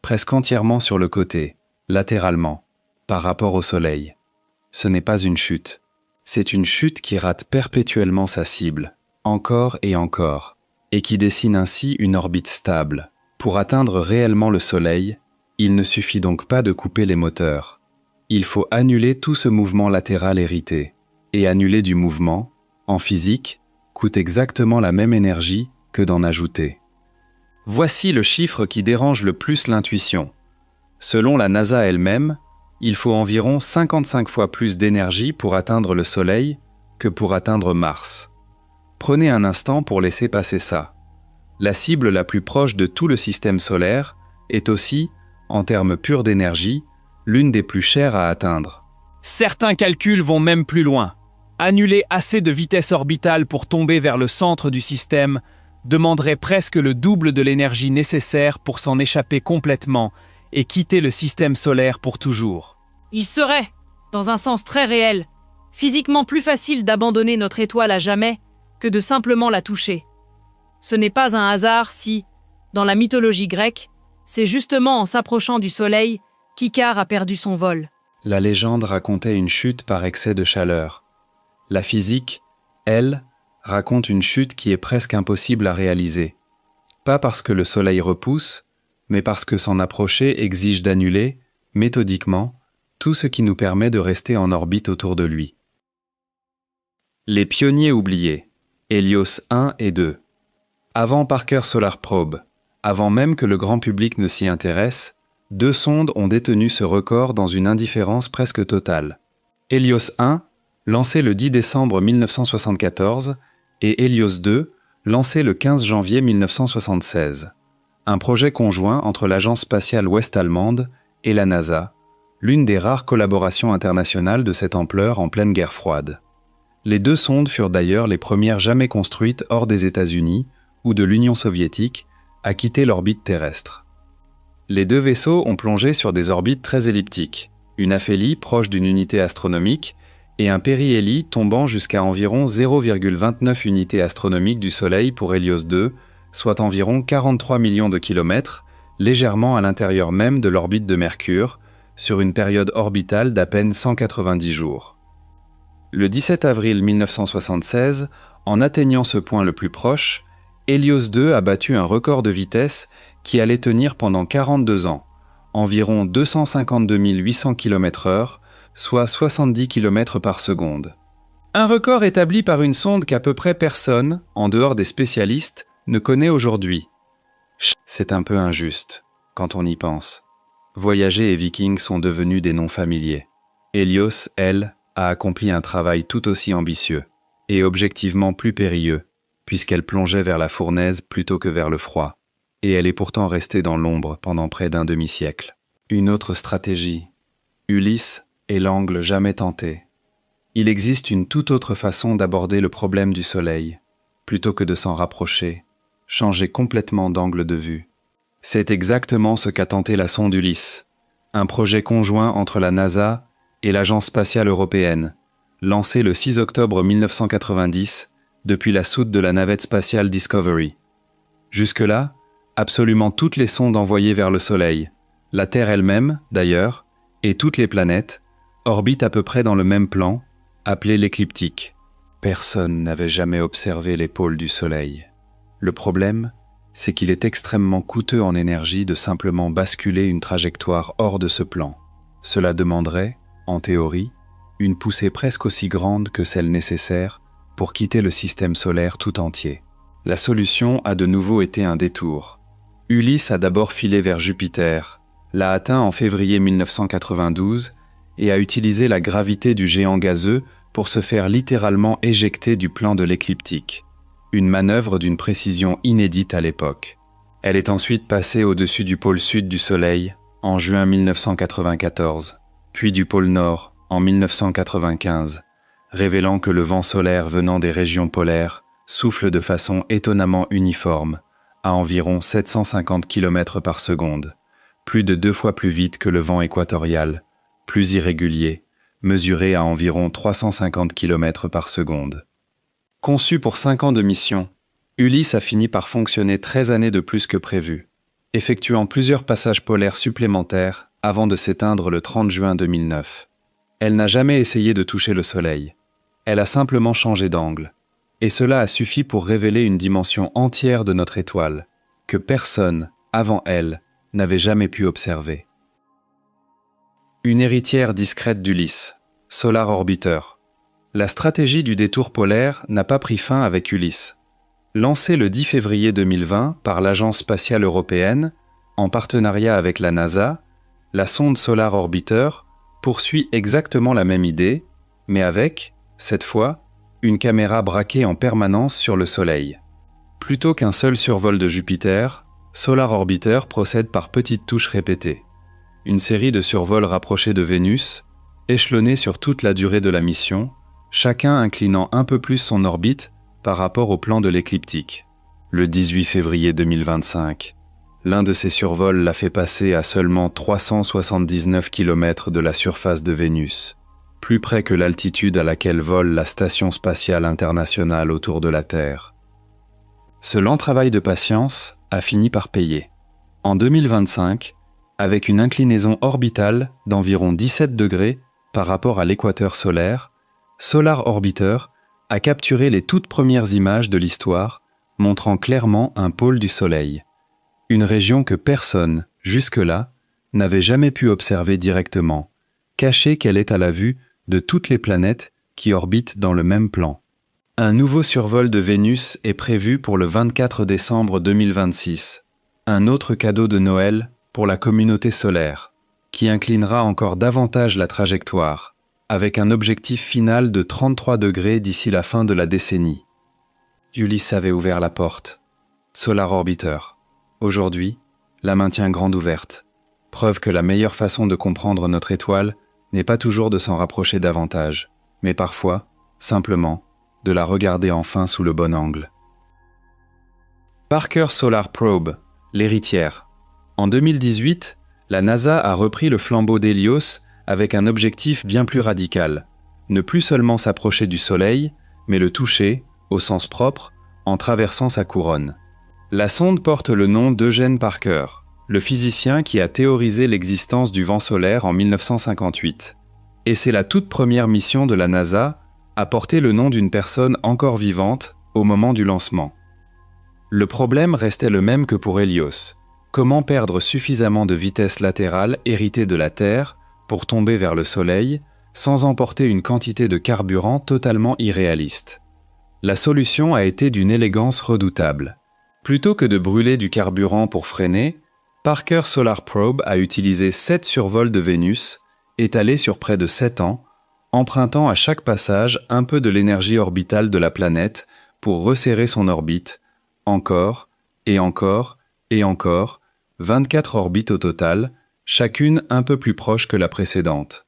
presque entièrement sur le côté, latéralement, par rapport au Soleil. Ce n'est pas une chute. C'est une chute qui rate perpétuellement sa cible, encore et encore, et qui dessine ainsi une orbite stable. Pour atteindre réellement le Soleil, il ne suffit donc pas de couper les moteurs. Il faut annuler tout ce mouvement latéral hérité. Et annuler du mouvement, en physique, coûte exactement la même énergie que d'en ajouter. Voici le chiffre qui dérange le plus l'intuition. Selon la NASA elle-même, il faut environ 55 fois plus d'énergie pour atteindre le Soleil que pour atteindre Mars. Prenez un instant pour laisser passer ça. La cible la plus proche de tout le système solaire est aussi, en termes purs d'énergie, l'une des plus chères à atteindre. Certains calculs vont même plus loin. Annuler assez de vitesse orbitale pour tomber vers le centre du système demanderait presque le double de l'énergie nécessaire pour s'en échapper complètement et quitter le système solaire pour toujours. Il serait, dans un sens très réel, physiquement plus facile d'abandonner notre étoile à jamais que de simplement la toucher. Ce n'est pas un hasard si, dans la mythologie grecque, c'est justement en s'approchant du Soleil qu'Icare a perdu son vol. La légende racontait une chute par excès de chaleur. La physique, elle, raconte une chute qui est presque impossible à réaliser. Pas parce que le Soleil repousse, mais parce que s'en approcher exige d'annuler, méthodiquement, tout ce qui nous permet de rester en orbite autour de lui. Les pionniers oubliés, Hélios 1 et 2. Avant Parker Solar Probe, avant même que le grand public ne s'y intéresse, 2 sondes ont détenu ce record dans une indifférence presque totale. Hélios 1, lancé le 10 décembre 1974, et Hélios 2, lancé le 15 janvier 1976. Un projet conjoint entre l'agence spatiale ouest-allemande et la NASA, l'une des rares collaborations internationales de cette ampleur en pleine guerre froide. Les 2 sondes furent d'ailleurs les premières jamais construites hors des États-Unis ou de l'Union soviétique à quitter l'orbite terrestre. Les 2 vaisseaux ont plongé sur des orbites très elliptiques, une aphélie proche d'une unité astronomique et un périhélie tombant jusqu'à environ 0,29 unités astronomiques du Soleil pour Hélios 2, soit environ 43 millions de kilomètres, légèrement à l'intérieur même de l'orbite de Mercure, sur une période orbitale d'à peine 190 jours. Le 17 avril 1976, en atteignant ce point le plus proche, Hélios 2 a battu un record de vitesse qui allait tenir pendant 42 ans, environ 252 800 km/h, soit 70 km par seconde. Un record établi par une sonde qu'à peu près personne, en dehors des spécialistes, ne connaît aujourd'hui. C'est un peu injuste, quand on y pense. Voyager et Viking sont devenus des noms familiers. Hélios, elle, a accompli un travail tout aussi ambitieux, et objectivement plus périlleux, puisqu'elle plongeait vers la fournaise plutôt que vers le froid, et elle est pourtant restée dans l'ombre pendant près d'un demi-siècle. Une autre stratégie. Ulysse est l'angle jamais tenté. Il existe une toute autre façon d'aborder le problème du Soleil, plutôt que de s'en rapprocher, changer complètement d'angle de vue. C'est exactement ce qu'a tenté la sonde Ulysse, un projet conjoint entre la NASA et l'Agence spatiale européenne, lancé le 6 octobre 1990 depuis la soute de la navette spatiale Discovery. Jusque-là, absolument toutes les sondes envoyées vers le Soleil, la Terre elle-même, d'ailleurs, et toutes les planètes, orbitent à peu près dans le même plan, appelé l'écliptique. Personne n'avait jamais observé les pôles du Soleil. Le problème, c'est qu'il est extrêmement coûteux en énergie de simplement basculer une trajectoire hors de ce plan. Cela demanderait, en théorie, une poussée presque aussi grande que celle nécessaire pour quitter le système solaire tout entier. La solution a de nouveau été un détour. Ulysse a d'abord filé vers Jupiter, l'a atteint en février 1992 et a utilisé la gravité du géant gazeux pour se faire littéralement éjecter du plan de l'écliptique. Une manœuvre d'une précision inédite à l'époque. Elle est ensuite passée au-dessus du pôle sud du Soleil en juin 1994, puis du pôle nord en 1995, révélant que le vent solaire venant des régions polaires souffle de façon étonnamment uniforme, à environ 750 km par seconde, plus de 2 fois plus vite que le vent équatorial, plus irrégulier, mesurée à environ 350 km par seconde. Conçu pour 5 ans de mission, Ulysse a fini par fonctionner 13 années de plus que prévu, effectuant plusieurs passages polaires supplémentaires avant de s'éteindre le 30 juin 2009. Elle n'a jamais essayé de toucher le Soleil. Elle a simplement changé d'angle. Et cela a suffi pour révéler une dimension entière de notre étoile, que personne, avant elle, n'avait jamais pu observer. Une héritière discrète d'Ulysse, Solar Orbiter. La stratégie du détour polaire n'a pas pris fin avec Ulysse. Lancée le 10 février 2020 par l'Agence spatiale européenne, en partenariat avec la NASA, la sonde Solar Orbiter poursuit exactement la même idée, mais avec, cette fois, une caméra braquée en permanence sur le Soleil. Plutôt qu'un seul survol de Jupiter, Solar Orbiter procède par petites touches répétées. Une série de survols rapprochés de Vénus, échelonnés sur toute la durée de la mission, chacun inclinant un peu plus son orbite par rapport au plan de l'écliptique. Le 18 février 2025, l'un de ces survols l'a fait passer à seulement 379 km de la surface de Vénus, plus près que l'altitude à laquelle vole la Station spatiale internationale autour de la Terre. Ce lent travail de patience a fini par payer. En 2025, avec une inclinaison orbitale d'environ 17 degrés par rapport à l'équateur solaire, Solar Orbiter a capturé les toutes premières images de l'histoire montrant clairement un pôle du Soleil, une région que personne, jusque-là, n'avait jamais pu observer directement, cachée qu'elle est à la vue de toutes les planètes qui orbitent dans le même plan. Un nouveau survol de Vénus est prévu pour le 24 décembre 2026, un autre cadeau de Noël pour la communauté solaire, qui inclinera encore davantage la trajectoire, avec un objectif final de 33 degrés d'ici la fin de la décennie. Ulysse avait ouvert la porte. Solar Orbiter, aujourd'hui, la maintient grande ouverte, preuve que la meilleure façon de comprendre notre étoile n'est pas toujours de s'en rapprocher davantage, mais parfois, simplement, de la regarder enfin sous le bon angle. Parker Solar Probe, l'héritière. En 2018, la NASA a repris le flambeau d'Hélios avec un objectif bien plus radical, ne plus seulement s'approcher du Soleil, mais le toucher, au sens propre, en traversant sa couronne. La sonde porte le nom d'Eugene Parker, le physicien qui a théorisé l'existence du vent solaire en 1958. Et c'est la toute première mission de la NASA à porter le nom d'une personne encore vivante au moment du lancement. Le problème restait le même que pour Hélios. Comment perdre suffisamment de vitesse latérale héritée de la Terre pour tomber vers le Soleil sans emporter une quantité de carburant totalement irréaliste? La solution a été d'une élégance redoutable. Plutôt que de brûler du carburant pour freiner, Parker Solar Probe a utilisé 7 survols de Vénus, étalés sur près de 7 ans, empruntant à chaque passage un peu de l'énergie orbitale de la planète pour resserrer son orbite, encore, et encore, et encore, 24 orbites au total, chacune un peu plus proche que la précédente.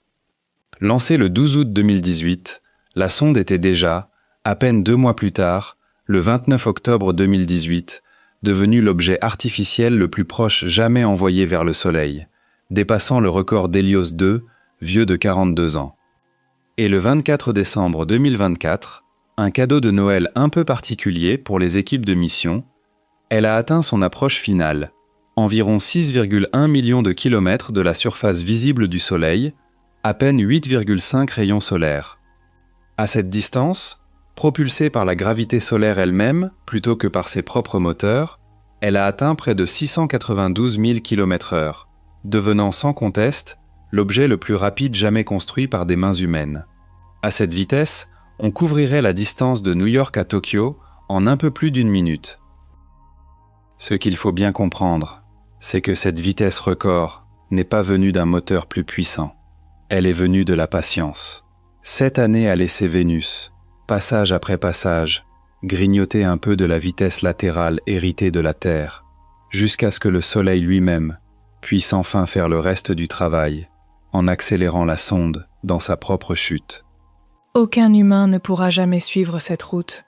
Lancée le 12 août 2018, la sonde était déjà, à peine 2 mois plus tard, le 29 octobre 2018, devenu l'objet artificiel le plus proche jamais envoyé vers le Soleil, dépassant le record d'Hélios 2, vieux de 42 ans. Et le 24 décembre 2024, un cadeau de Noël un peu particulier pour les équipes de mission, elle a atteint son approche finale, environ 6,1 millions de kilomètres de la surface visible du Soleil, à peine 8,5 rayons solaires. À cette distance, propulsée par la gravité solaire elle-même plutôt que par ses propres moteurs, elle a atteint près de 692 000 km/h, devenant sans conteste l'objet le plus rapide jamais construit par des mains humaines. À cette vitesse, on couvrirait la distance de New York à Tokyo en un peu plus d'1 minute. Ce qu'il faut bien comprendre, c'est que cette vitesse record n'est pas venue d'un moteur plus puissant. Elle est venue de la patience. 7 années à laisser Vénus, passage après passage, grignoter un peu de la vitesse latérale héritée de la Terre, jusqu'à ce que le Soleil lui-même puisse enfin faire le reste du travail, en accélérant la sonde dans sa propre chute. Aucun humain ne pourra jamais suivre cette route.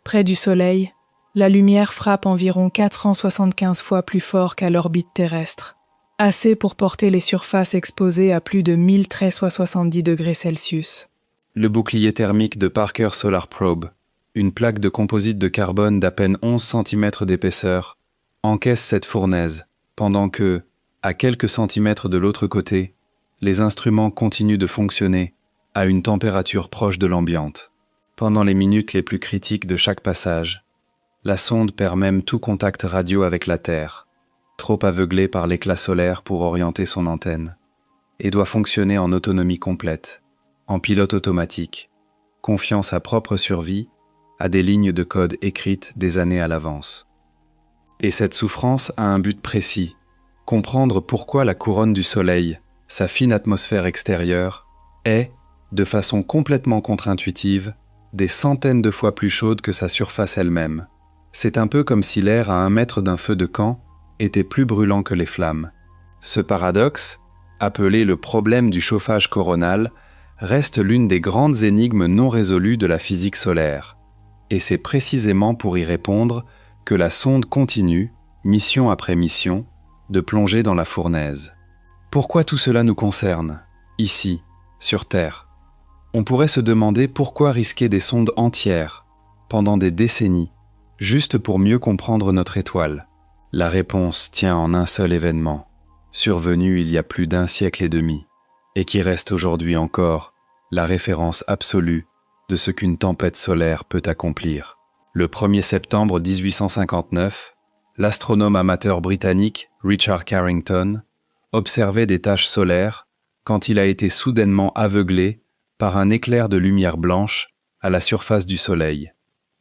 Près du Soleil, la lumière frappe environ 475 fois plus fort qu'à l'orbite terrestre. assez pour porter les surfaces exposées à plus de 1370 degrés Celsius. Le bouclier thermique de Parker Solar Probe, une plaque de composite de carbone d'à peine 11 cm d'épaisseur, encaisse cette fournaise, pendant que, à quelques centimètres de l'autre côté, les instruments continuent de fonctionner à une température proche de l'ambiante. Pendant les minutes les plus critiques de chaque passage, la sonde perd même tout contact radio avec la Terre, trop aveuglée par l'éclat solaire pour orienter son antenne, et doit fonctionner en autonomie complète, en pilote automatique, confiant sa propre survie à des lignes de code écrites des années à l'avance. Et cette souffrance a un but précis, comprendre pourquoi la couronne du Soleil, sa fine atmosphère extérieure, est, de façon complètement contre-intuitive, des centaines de fois plus chaude que sa surface elle-même. C'est un peu comme si l'air à 1 mètre d'un feu de camp était plus brûlant que les flammes. Ce paradoxe, appelé le problème du chauffage coronal, reste l'une des grandes énigmes non résolues de la physique solaire. Et c'est précisément pour y répondre que la sonde continue, mission après mission, de plonger dans la fournaise. Pourquoi tout cela nous concerne, ici, sur Terre? On pourrait se demander pourquoi risquer des sondes entières, pendant des décennies, juste pour mieux comprendre notre étoile. La réponse tient en un seul événement, survenu il y a plus d'1 siècle et demi, et qui reste aujourd'hui encore la référence absolue de ce qu'une tempête solaire peut accomplir. Le 1er septembre 1859, l'astronome amateur britannique Richard Carrington observait des taches solaires quand il a été soudainement aveuglé par un éclair de lumière blanche à la surface du Soleil,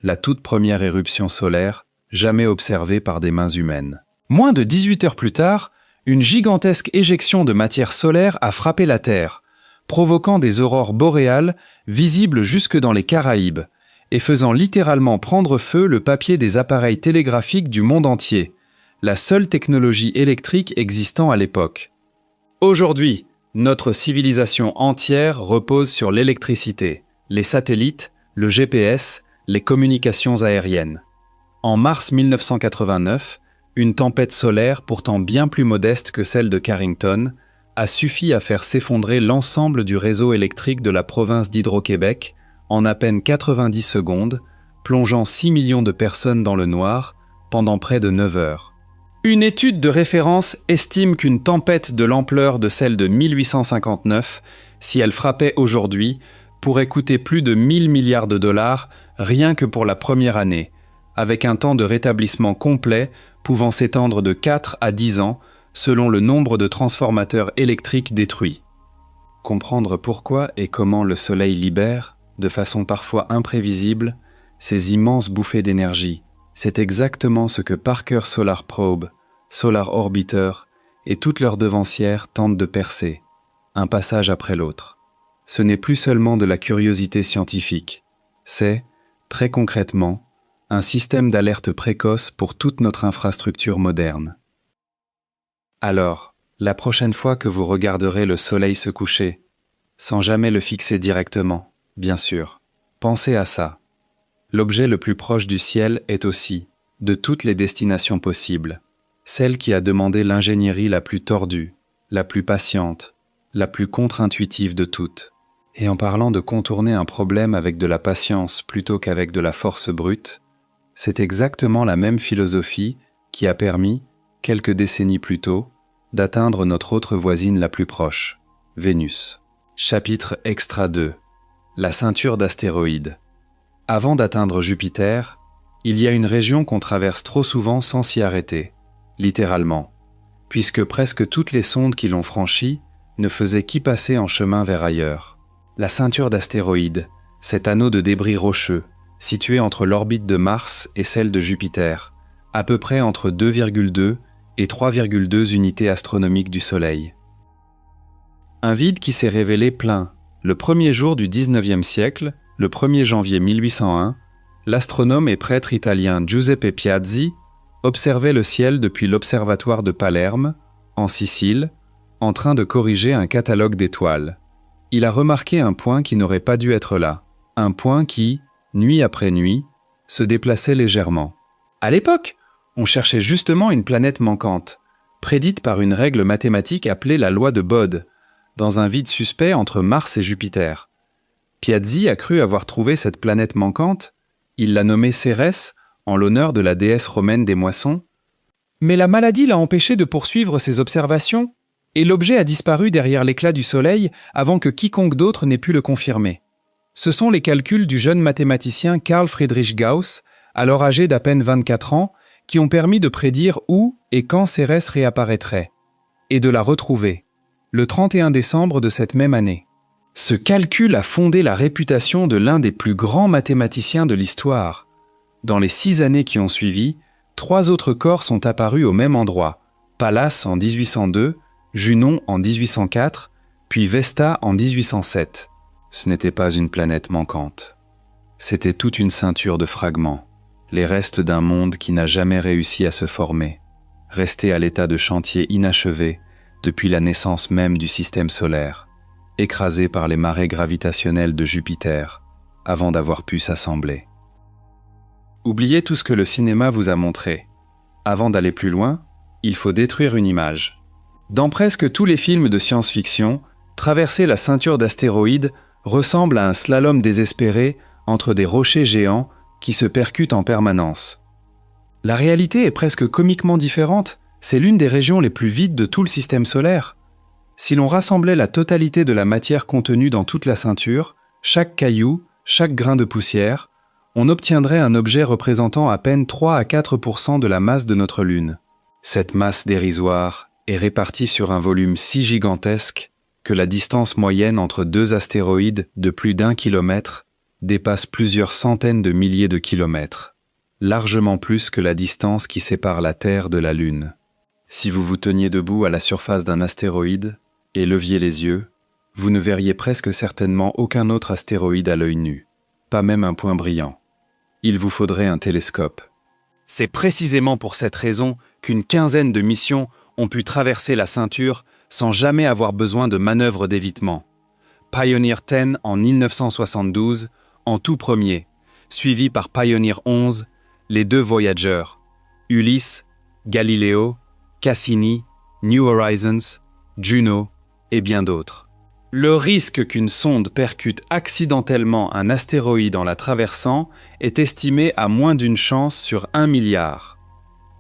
la toute première éruption solaire jamais observée par des mains humaines. Moins de 18 heures plus tard, une gigantesque éjection de matière solaire a frappé la Terre, provoquant des aurores boréales visibles jusque dans les Caraïbes et faisant littéralement prendre feu le papier des appareils télégraphiques du monde entier, la seule technologie électrique existant à l'époque. Aujourd'hui, notre civilisation entière repose sur l'électricité, les satellites, le GPS, les communications aériennes. En mars 1989, une tempête solaire pourtant bien plus modeste que celle de Carrington a suffi à faire s'effondrer l'ensemble du réseau électrique de la province d'Hydro-Québec en à peine 90 secondes, plongeant 6 millions de personnes dans le noir pendant près de 9 heures. Une étude de référence estime qu'une tempête de l'ampleur de celle de 1859, si elle frappait aujourd'hui, pourrait coûter plus de 1000 milliards de dollars rien que pour la première année, avec un temps de rétablissement complet pouvant s'étendre de 4 à 10 ans selon le nombre de transformateurs électriques détruits. Comprendre pourquoi et comment le Soleil libère, de façon parfois imprévisible, ces immenses bouffées d'énergie, c'est exactement ce que Parker Solar Probe, Solar Orbiter et toutes leurs devancières tentent de percer, un passage après l'autre. Ce n'est plus seulement de la curiosité scientifique, c'est, très concrètement, un système d'alerte précoce pour toute notre infrastructure moderne. Alors, la prochaine fois que vous regarderez le soleil se coucher, sans jamais le fixer directement, bien sûr, pensez à ça. L'objet le plus proche du ciel est aussi, de toutes les destinations possibles, celle qui a demandé l'ingénierie la plus tordue, la plus patiente, la plus contre-intuitive de toutes. Et en parlant de contourner un problème avec de la patience plutôt qu'avec de la force brute, c'est exactement la même philosophie qui a permis, quelques décennies plus tôt, d'atteindre notre autre voisine la plus proche, Vénus. Chapitre Extra 2. La ceinture d'astéroïdes. Avant d'atteindre Jupiter, il y a une région qu'on traverse trop souvent sans s'y arrêter, littéralement, puisque presque toutes les sondes qui l'ont franchie ne faisaient qu'y passer en chemin vers ailleurs. La ceinture d'astéroïdes, cet anneau de débris rocheux, situé entre l'orbite de Mars et celle de Jupiter, à peu près entre 2,2 et 3,2 unités astronomiques du Soleil. Un vide qui s'est révélé plein. Le premier jour du XIXe siècle, le 1er janvier 1801, l'astronome et prêtre italien Giuseppe Piazzi observait le ciel depuis l'observatoire de Palerme, en Sicile, en train de corriger un catalogue d'étoiles. Il a remarqué un point qui n'aurait pas dû être là, un point qui, nuit après nuit, se déplaçait légèrement. À l'époque, on cherchait justement une planète manquante, prédite par une règle mathématique appelée la loi de Bode, dans un vide suspect entre Mars et Jupiter. Piazzi a cru avoir trouvé cette planète manquante, il l'a nommée Cérès, en l'honneur de la déesse romaine des moissons, mais la maladie l'a empêché de poursuivre ses observations, et l'objet a disparu derrière l'éclat du soleil avant que quiconque d'autre n'ait pu le confirmer. Ce sont les calculs du jeune mathématicien Carl Friedrich Gauss, alors âgé d'à peine 24 ans, qui ont permis de prédire où et quand Cérès réapparaîtrait, et de la retrouver, le 31 décembre de cette même année. Ce calcul a fondé la réputation de l'un des plus grands mathématiciens de l'histoire. Dans les 6 années qui ont suivi, 3 autres corps sont apparus au même endroit, Pallas en 1802, Junon en 1804, puis Vesta en 1807. Ce n'était pas une planète manquante. C'était toute une ceinture de fragments, les restes d'un monde qui n'a jamais réussi à se former, resté à l'état de chantier inachevé depuis la naissance même du système solaire, écrasé par les marées gravitationnelles de Jupiter, avant d'avoir pu s'assembler. Oubliez tout ce que le cinéma vous a montré. Avant d'aller plus loin, il faut détruire une image. Dans presque tous les films de science-fiction, traverser la ceinture d'astéroïdes ressemble à un slalom désespéré entre des rochers géants qui se percutent en permanence. La réalité est presque comiquement différente, c'est l'une des régions les plus vides de tout le système solaire. Si l'on rassemblait la totalité de la matière contenue dans toute la ceinture, chaque caillou, chaque grain de poussière, on obtiendrait un objet représentant à peine 3 à 4% de la masse de notre Lune. Cette masse dérisoire est répartie sur un volume si gigantesque que la distance moyenne entre 2 astéroïdes de plus d'1 kilomètre dépasse plusieurs centaines de milliers de kilomètres, largement plus que la distance qui sépare la Terre de la Lune. Si vous vous teniez debout à la surface d'un astéroïde et leviez les yeux, vous ne verriez presque certainement aucun autre astéroïde à l'œil nu, pas même un point brillant. Il vous faudrait un télescope. C'est précisément pour cette raison qu'une quinzaine de missions ont pu traverser la ceinture sans jamais avoir besoin de manœuvres d'évitement. Pioneer 10 en 1972, en tout premier, suivi par Pioneer 11, les 2 Voyager, Ulysse, Galileo, Cassini, New Horizons, Juno et bien d'autres. Le risque qu'une sonde percute accidentellement un astéroïde en la traversant est estimé à moins d'une chance sur 1 milliard.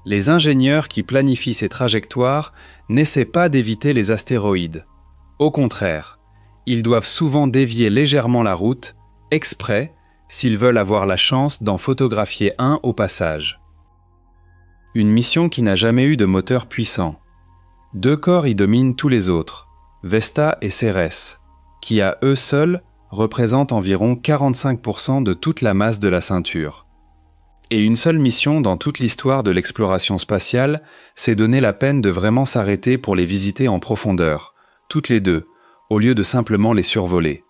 Les ingénieurs qui planifient ces trajectoires n'essaient pas d'éviter les astéroïdes. Au contraire, ils doivent souvent dévier légèrement la route, exprès, s'ils veulent avoir la chance d'en photographier un au passage. Une mission qui n'a jamais eu de moteur puissant. 2 corps y dominent tous les autres, Vesta et Cérès, qui à eux seuls représentent environ 45% de toute la masse de la ceinture. Et une seule mission dans toute l'histoire de l'exploration spatiale s'est donné la peine de vraiment s'arrêter pour les visiter en profondeur, toutes les 2, au lieu de simplement les survoler.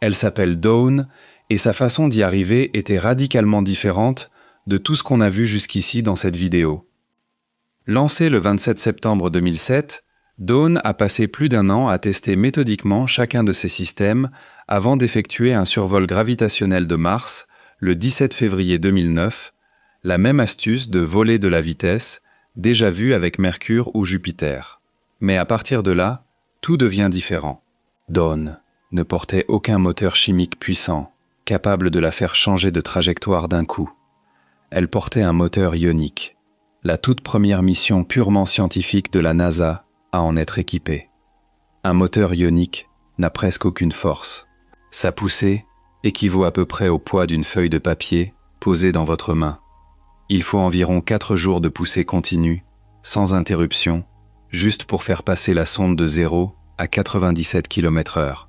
Elle s'appelle Dawn, et sa façon d'y arriver était radicalement différente de tout ce qu'on a vu jusqu'ici dans cette vidéo. Lancée le 27 septembre 2007, Dawn a passé plus d'1 an à tester méthodiquement chacun de ses systèmes avant d'effectuer un survol gravitationnel de Mars le 17 février 2009, la même astuce de voler de la vitesse, déjà vue avec Mercure ou Jupiter. Mais à partir de là, tout devient différent. Dawn ne portait aucun moteur chimique puissant, capable de la faire changer de trajectoire d'un coup. Elle portait un moteur ionique, la toute première mission purement scientifique de la NASA à en être équipée. Un moteur ionique n'a presque aucune force. Sa poussée équivaut à peu près au poids d'une feuille de papier posée dans votre main. Il faut environ 4 jours de poussée continue, sans interruption, juste pour faire passer la sonde de 0 à 97 km/h.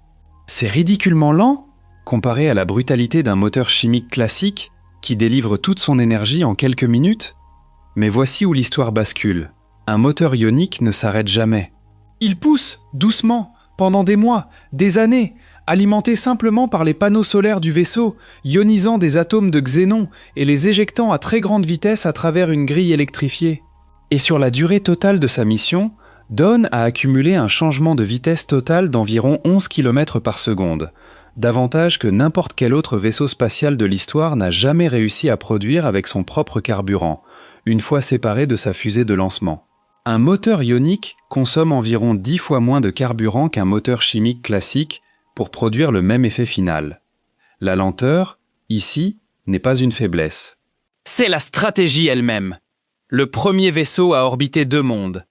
C'est ridiculement lent, comparé à la brutalité d'un moteur chimique classique qui délivre toute son énergie en quelques minutes. Mais voici où l'histoire bascule. Un moteur ionique ne s'arrête jamais. Il pousse, doucement, pendant des mois, des années, alimenté simplement par les panneaux solaires du vaisseau, ionisant des atomes de xénon et les éjectant à très grande vitesse à travers une grille électrifiée. Et sur la durée totale de sa mission, Dawn a accumulé un changement de vitesse totale d'environ 11 km par seconde, davantage que n'importe quel autre vaisseau spatial de l'histoire n'a jamais réussi à produire avec son propre carburant, une fois séparé de sa fusée de lancement. Un moteur ionique consomme environ 10 fois moins de carburant qu'un moteur chimique classique pour produire le même effet final. La lenteur, ici, n'est pas une faiblesse. C'est la stratégie elle-même. Le premier vaisseau à orbiter 2 mondes.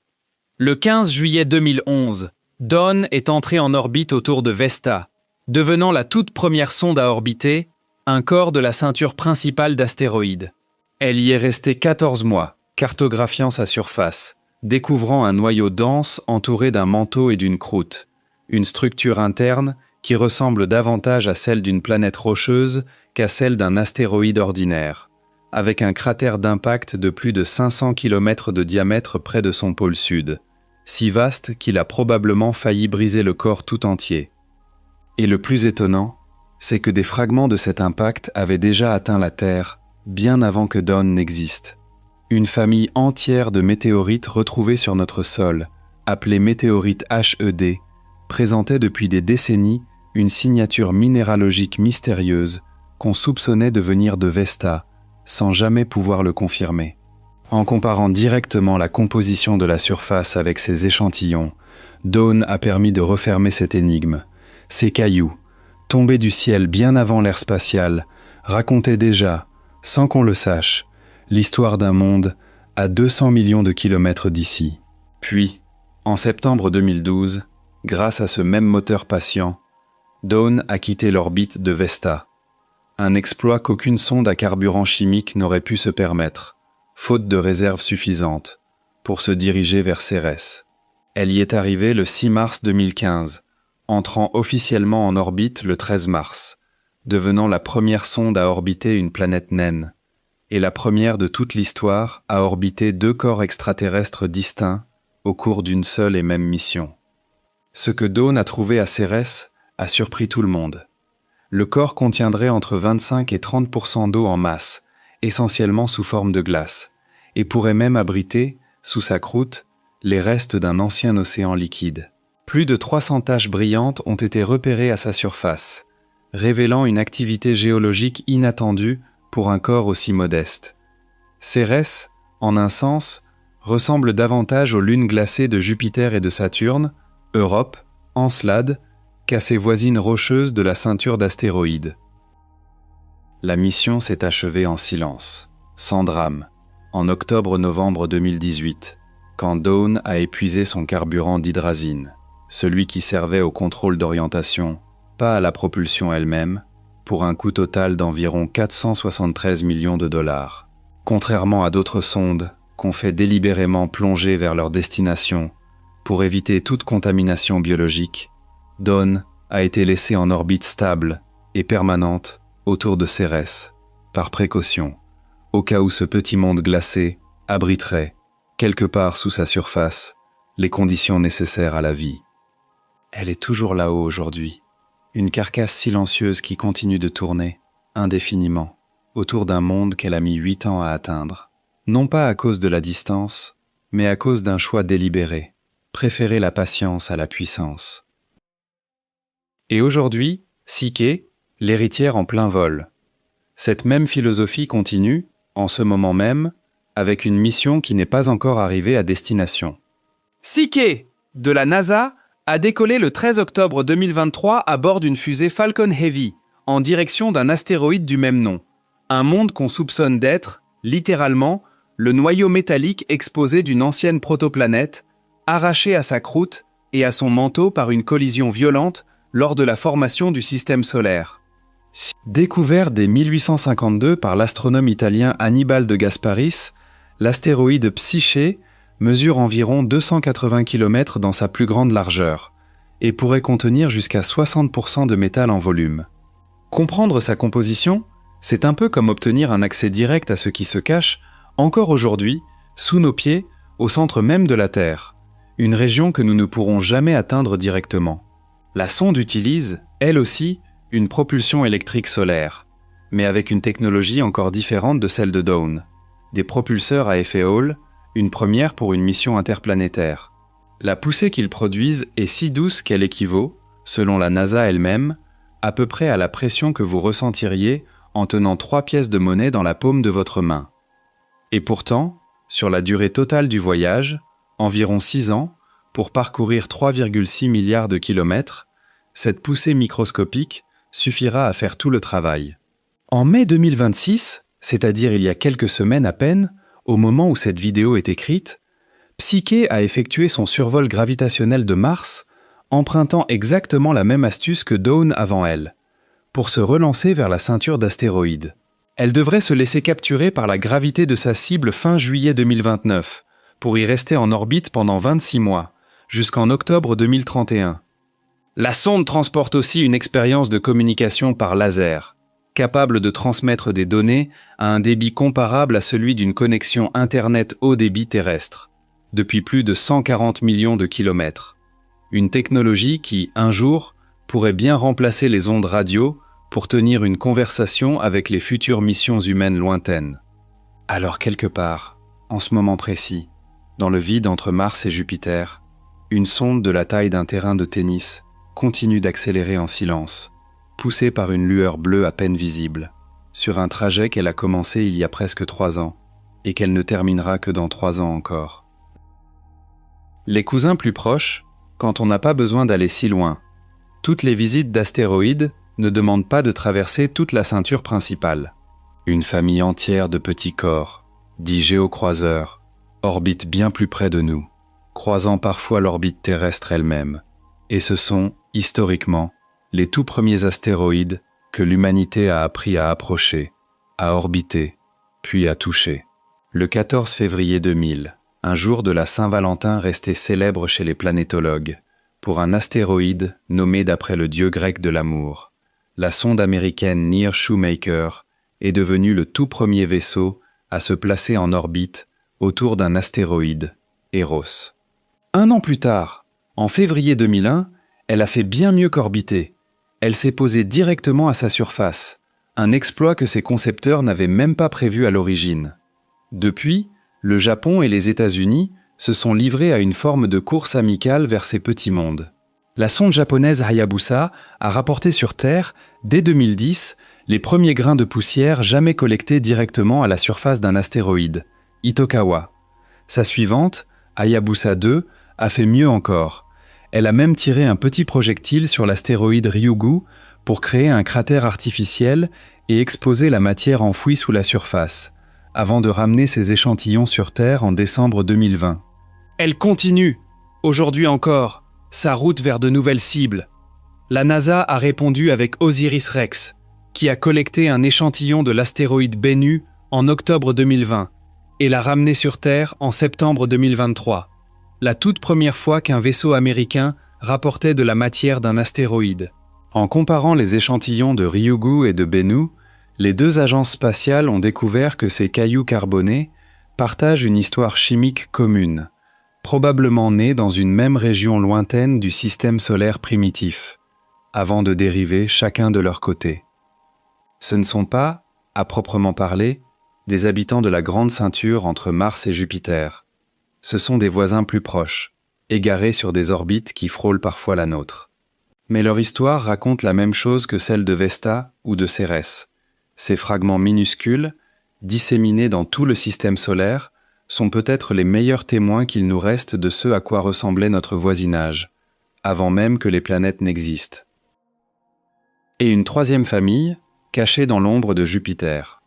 Le 15 juillet 2011, Dawn est entrée en orbite autour de Vesta, devenant la toute première sonde à orbiter un corps de la ceinture principale d'astéroïdes. Elle y est restée 14 mois, cartographiant sa surface, découvrant un noyau dense entouré d'un manteau et d'une croûte, une structure interne qui ressemble davantage à celle d'une planète rocheuse qu'à celle d'un astéroïde ordinaire, avec un cratère d'impact de plus de 500 km de diamètre près de son pôle sud, si vaste qu'il a probablement failli briser le corps tout entier. Et le plus étonnant, c'est que des fragments de cet impact avaient déjà atteint la Terre bien avant que Dawn n'existe. Une famille entière de météorites retrouvés sur notre sol, appelés météorites HED, présentait depuis des décennies une signature minéralogique mystérieuse qu'on soupçonnait de venir de Vesta, sans jamais pouvoir le confirmer. En comparant directement la composition de la surface avec ces échantillons, Dawn a permis de refermer cette énigme. Ces cailloux, tombés du ciel bien avant l'ère spatiale, racontaient déjà, sans qu'on le sache, l'histoire d'un monde à 200 millions de kilomètres d'ici. Puis, en septembre 2012, grâce à ce même moteur patient, Dawn a quitté l'orbite de Vesta. Un exploit qu'aucune sonde à carburant chimique n'aurait pu se permettre, faute de réserves suffisantes, pour se diriger vers Cérès. Elle y est arrivée le 6 mars 2015, entrant officiellement en orbite le 13 mars, devenant la première sonde à orbiter une planète naine, et la première de toute l'histoire à orbiter 2 corps extraterrestres distincts au cours d'une seule et même mission. Ce que Dawn a trouvé à Cérès a surpris tout le monde. Le corps contiendrait entre 25 et 30% d'eau en masse, essentiellement sous forme de glace, et pourrait même abriter, sous sa croûte, les restes d'un ancien océan liquide. Plus de 300 taches brillantes ont été repérées à sa surface, révélant une activité géologique inattendue pour un corps aussi modeste. Cérès, en un sens, ressemble davantage aux lunes glacées de Jupiter et de Saturne, Europe, Encelade, qu'à ses voisines rocheuses de la ceinture d'astéroïdes. La mission s'est achevée en silence, sans drame, en octobre-novembre 2018, quand Dawn a épuisé son carburant d'hydrazine, celui qui servait au contrôle d'orientation, pas à la propulsion elle-même, pour un coût total d'environ 473 millions de dollars. Contrairement à d'autres sondes qu'on fait délibérément plonger vers leur destination pour éviter toute contamination biologique, Dawn a été laissée en orbite stable et permanente autour de Cérès, par précaution, au cas où ce petit monde glacé abriterait, quelque part sous sa surface, les conditions nécessaires à la vie. Elle est toujours là-haut aujourd'hui, une carcasse silencieuse qui continue de tourner, indéfiniment, autour d'un monde qu'elle a mis 8 ans à atteindre. Non pas à cause de la distance, mais à cause d'un choix délibéré, préférer la patience à la puissance. Et aujourd'hui, Psyché, l'héritière en plein vol. Cette même philosophie continue, en ce moment même, avec une mission qui n'est pas encore arrivée à destination. Psyché, de la NASA, a décollé le 13 octobre 2023 à bord d'une fusée Falcon Heavy, en direction d'un astéroïde du même nom. Un monde qu'on soupçonne d'être, littéralement, le noyau métallique exposé d'une ancienne protoplanète, arraché à sa croûte et à son manteau par une collision violente lors de la formation du système solaire. Découvert dès 1852 par l'astronome italien Annibale de Gasparis, l'astéroïde Psyché mesure environ 280 km dans sa plus grande largeur et pourrait contenir jusqu'à 60% de métal en volume. Comprendre sa composition, c'est un peu comme obtenir un accès direct à ce qui se cache, encore aujourd'hui, sous nos pieds, au centre même de la Terre, une région que nous ne pourrons jamais atteindre directement. La sonde utilise, elle aussi, une propulsion électrique solaire, mais avec une technologie encore différente de celle de Dawn. Des propulseurs à effet Hall, une première pour une mission interplanétaire. La poussée qu'ils produisent est si douce qu'elle équivaut, selon la NASA elle-même, à peu près à la pression que vous ressentiriez en tenant 3 pièces de monnaie dans la paume de votre main. Et pourtant, sur la durée totale du voyage, environ 6 ans, pour parcourir 3,6 milliards de kilomètres, cette poussée microscopique suffira à faire tout le travail. En mai 2026, c'est-à-dire il y a quelques semaines à peine, au moment où cette vidéo est écrite, Psyche a effectué son survol gravitationnel de Mars, empruntant exactement la même astuce que Dawn avant elle, pour se relancer vers la ceinture d'astéroïdes. Elle devrait se laisser capturer par la gravité de sa cible fin juillet 2029, pour y rester en orbite pendant 26 mois, jusqu'en octobre 2031. La sonde transporte aussi une expérience de communication par laser, capable de transmettre des données à un débit comparable à celui d'une connexion Internet haut débit terrestre, depuis plus de 140 millions de kilomètres. Une technologie qui, un jour, pourrait bien remplacer les ondes radio pour tenir une conversation avec les futures missions humaines lointaines. Alors quelque part, en ce moment précis, dans le vide entre Mars et Jupiter, une sonde de la taille d'un terrain de tennis continue d'accélérer en silence, poussée par une lueur bleue à peine visible, sur un trajet qu'elle a commencé il y a presque 3 ans, et qu'elle ne terminera que dans 3 ans encore. Les cousins plus proches, quand on n'a pas besoin d'aller si loin. Toutes les visites d'astéroïdes ne demandent pas de traverser toute la ceinture principale. Une famille entière de petits corps, dits géocroiseurs, orbite bien plus près de nous, croisant parfois l'orbite terrestre elle-même. Et ce sont, historiquement, les tout premiers astéroïdes que l'humanité a appris à approcher, à orbiter, puis à toucher. Le 14 février 2000, un jour de la Saint-Valentin resté célèbre chez les planétologues, pour un astéroïde nommé d'après le dieu grec de l'amour. La sonde américaine Near Shoemaker est devenue le tout premier vaisseau à se placer en orbite autour d'un astéroïde, Eros. 1 an plus tard, en février 2001, elle a fait bien mieux qu'orbiter. Elle s'est posée directement à sa surface, un exploit que ses concepteurs n'avaient même pas prévu à l'origine. Depuis, le Japon et les États-Unis se sont livrés à une forme de course amicale vers ces petits mondes. La sonde japonaise Hayabusa a rapporté sur Terre, dès 2010, les premiers grains de poussière jamais collectés directement à la surface d'un astéroïde, Itokawa. Sa suivante, Hayabusa 2, a fait mieux encore. Elle a même tiré un petit projectile sur l'astéroïde Ryugu pour créer un cratère artificiel et exposer la matière enfouie sous la surface, avant de ramener ses échantillons sur Terre en décembre 2020. Elle continue, aujourd'hui encore, sa route vers de nouvelles cibles. La NASA a répondu avec OSIRIS-REx, qui a collecté un échantillon de l'astéroïde Bennu en octobre 2020 et l'a ramené sur Terre en septembre 2023, la toute première fois qu'un vaisseau américain rapportait de la matière d'un astéroïde. En comparant les échantillons de Ryugu et de Bennu, les deux agences spatiales ont découvert que ces cailloux carbonés partagent une histoire chimique commune, probablement nés dans une même région lointaine du système solaire primitif, avant de dériver chacun de leur côté. Ce ne sont pas, à proprement parler, des habitants de la grande ceinture entre Mars et Jupiter. Ce sont des voisins plus proches, égarés sur des orbites qui frôlent parfois la nôtre. Mais leur histoire raconte la même chose que celle de Vesta ou de Cérès. Ces fragments minuscules, disséminés dans tout le système solaire, sont peut-être les meilleurs témoins qu'il nous reste de ce à quoi ressemblait notre voisinage, avant même que les planètes n'existent. Et une troisième famille, cachée dans l'ombre de Jupiter.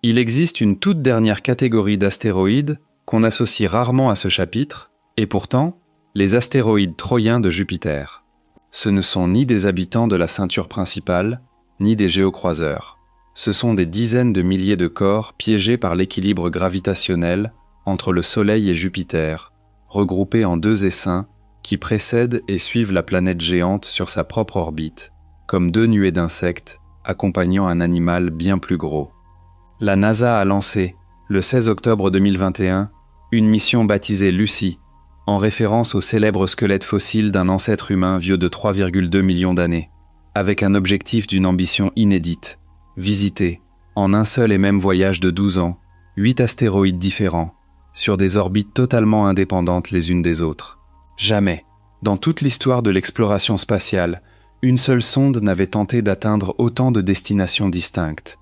Il existe une toute dernière catégorie d'astéroïdes qu'on associe rarement à ce chapitre, et pourtant, les astéroïdes troyens de Jupiter. Ce ne sont ni des habitants de la ceinture principale, ni des géocroiseurs. Ce sont des dizaines de milliers de corps piégés par l'équilibre gravitationnel entre le Soleil et Jupiter, regroupés en 2 essaims qui précèdent et suivent la planète géante sur sa propre orbite, comme 2 nuées d'insectes accompagnant un animal bien plus gros. La NASA a lancé, le 16 octobre 2021, une mission baptisée Lucy, en référence au célèbre squelette fossile d'un ancêtre humain vieux de 3,2 millions d'années, avec un objectif d'une ambition inédite, visiter, en un seul et même voyage de 12 ans, 8 astéroïdes différents, sur des orbites totalement indépendantes les unes des autres. Jamais, dans toute l'histoire de l'exploration spatiale, une seule sonde n'avait tenté d'atteindre autant de destinations distinctes.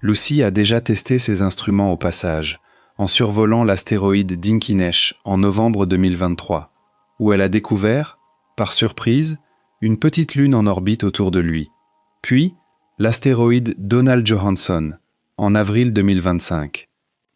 Lucy a déjà testé ses instruments au passage, en survolant l'astéroïde Dinkinesh en novembre 2023, où elle a découvert, par surprise, une petite lune en orbite autour de lui. Puis, l'astéroïde Donald Johansson, en avril 2025.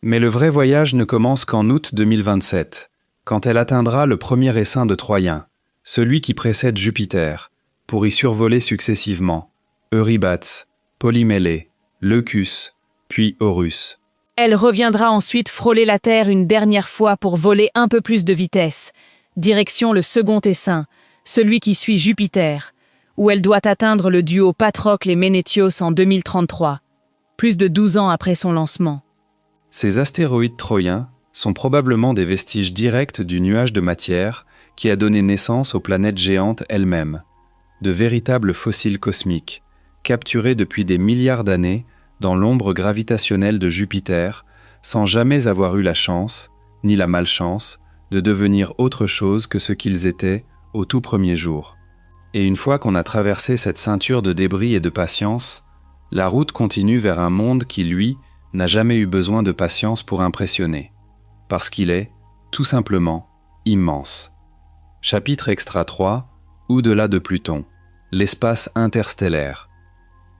Mais le vrai voyage ne commence qu'en août 2027, quand elle atteindra le premier essaim de Troyen, celui qui précède Jupiter, pour y survoler successivement Eurybates, Polymélé, Leucus, puis Horus. Elle reviendra ensuite frôler la Terre une dernière fois pour voler un peu plus de vitesse, direction le second essaim, celui qui suit Jupiter, où elle doit atteindre le duo Patrocle et Ménétios en 2033, plus de 12 ans après son lancement. Ces astéroïdes troyens sont probablement des vestiges directs du nuage de matière qui a donné naissance aux planètes géantes elles-mêmes, de véritables fossiles cosmiques, capturés depuis des milliards d'années dans l'ombre gravitationnelle de Jupiter, sans jamais avoir eu la chance, ni la malchance, de devenir autre chose que ce qu'ils étaient au tout premier jour. Et une fois qu'on a traversé cette ceinture de débris et de patience, la route continue vers un monde qui, lui, n'a jamais eu besoin de patience pour impressionner, parce qu'il est, tout simplement, immense. Chapitre extra 3, Au-delà de Pluton, l'espace interstellaire.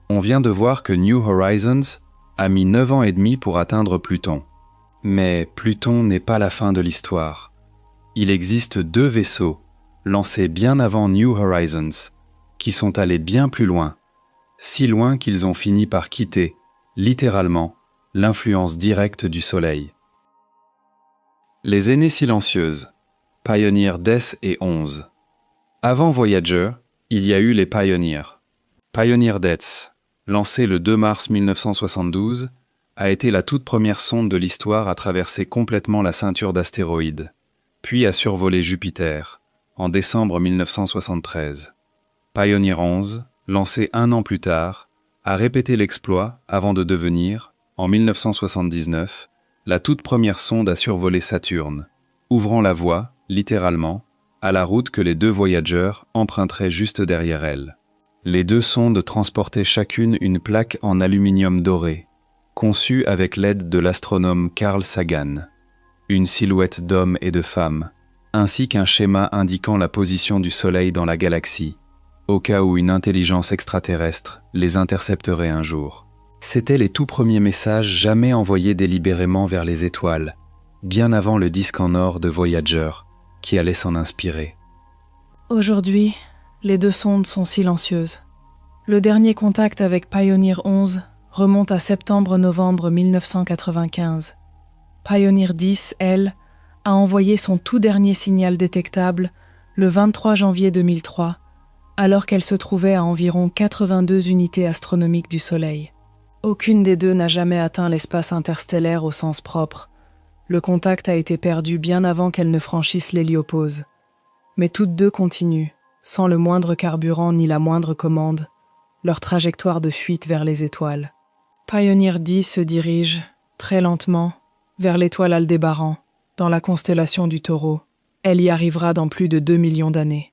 On vient de voir que New Horizons a mis 9 ans et demi pour atteindre Pluton. Mais Pluton n'est pas la fin de l'histoire. Il existe 2 vaisseaux, lancés bien avant New Horizons, qui sont allés bien plus loin, si loin qu'ils ont fini par quitter, littéralement, l'influence directe du Soleil. Les aînées silencieuses, Pioneer 10 et 11. Avant Voyager, il y a eu les Pioneers. Pioneer 10, lancée le 2 mars 1972, a été la toute première sonde de l'histoire à traverser complètement la ceinture d'astéroïdes, puis à survoler Jupiter, en décembre 1973. Pioneer 11, lancée 1 an plus tard, a répété l'exploit avant de devenir, en 1979, la toute première sonde à survoler Saturne, ouvrant la voie, littéralement, à la route que les 2 voyageurs emprunteraient juste derrière elle. Les 2 sondes transportaient chacune une plaque en aluminium doré, conçue avec l'aide de l'astronome Carl Sagan, une silhouette d'hommes et de femmes, ainsi qu'un schéma indiquant la position du Soleil dans la galaxie, au cas où une intelligence extraterrestre les intercepterait un jour. C'étaient les tout premiers messages jamais envoyés délibérément vers les étoiles, bien avant le disque en or de Voyager, qui allait s'en inspirer. Aujourd'hui, les 2 sondes sont silencieuses. Le dernier contact avec Pioneer 11 remonte à septembre-novembre 1995. Pioneer 10, elle, a envoyé son tout dernier signal détectable le 23 janvier 2003, alors qu'elle se trouvait à environ 82 unités astronomiques du Soleil. Aucune des 2 n'a jamais atteint l'espace interstellaire au sens propre. Le contact a été perdu bien avant qu'elles ne franchissent l'héliopause. Mais toutes 2 continuent, sans le moindre carburant ni la moindre commande, leur trajectoire de fuite vers les étoiles. Pioneer 10 se dirige, très lentement, vers l'étoile Aldébaran, dans la constellation du Taureau. Elle y arrivera dans plus de 2 millions d'années.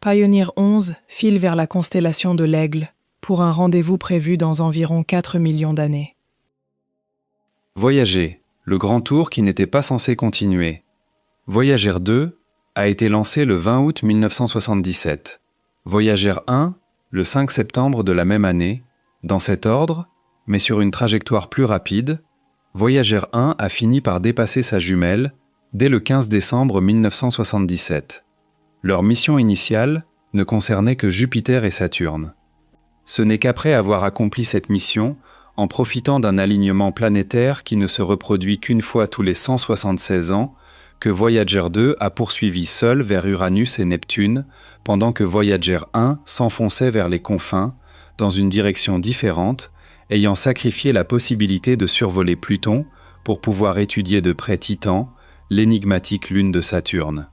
Pioneer 11 file vers la constellation de l'Aigle, pour un rendez-vous prévu dans environ 4 millions d'années. Voyager, le grand tour qui n'était pas censé continuer. Voyager 2 a été lancé le 20 août 1977. Voyager 1, le 5 septembre de la même année, dans cet ordre, mais sur une trajectoire plus rapide, Voyager 1 a fini par dépasser sa jumelle dès le 15 décembre 1977. Leur mission initiale ne concernait que Jupiter et Saturne. Ce n'est qu'après avoir accompli cette mission, en profitant d'un alignement planétaire qui ne se reproduit qu'une fois tous les 176 ans, que Voyager 2 a poursuivi seul vers Uranus et Neptune, pendant que Voyager 1 s'enfonçait vers les confins, dans une direction différente, ayant sacrifié la possibilité de survoler Pluton pour pouvoir étudier de près Titan, l'énigmatique lune de Saturne.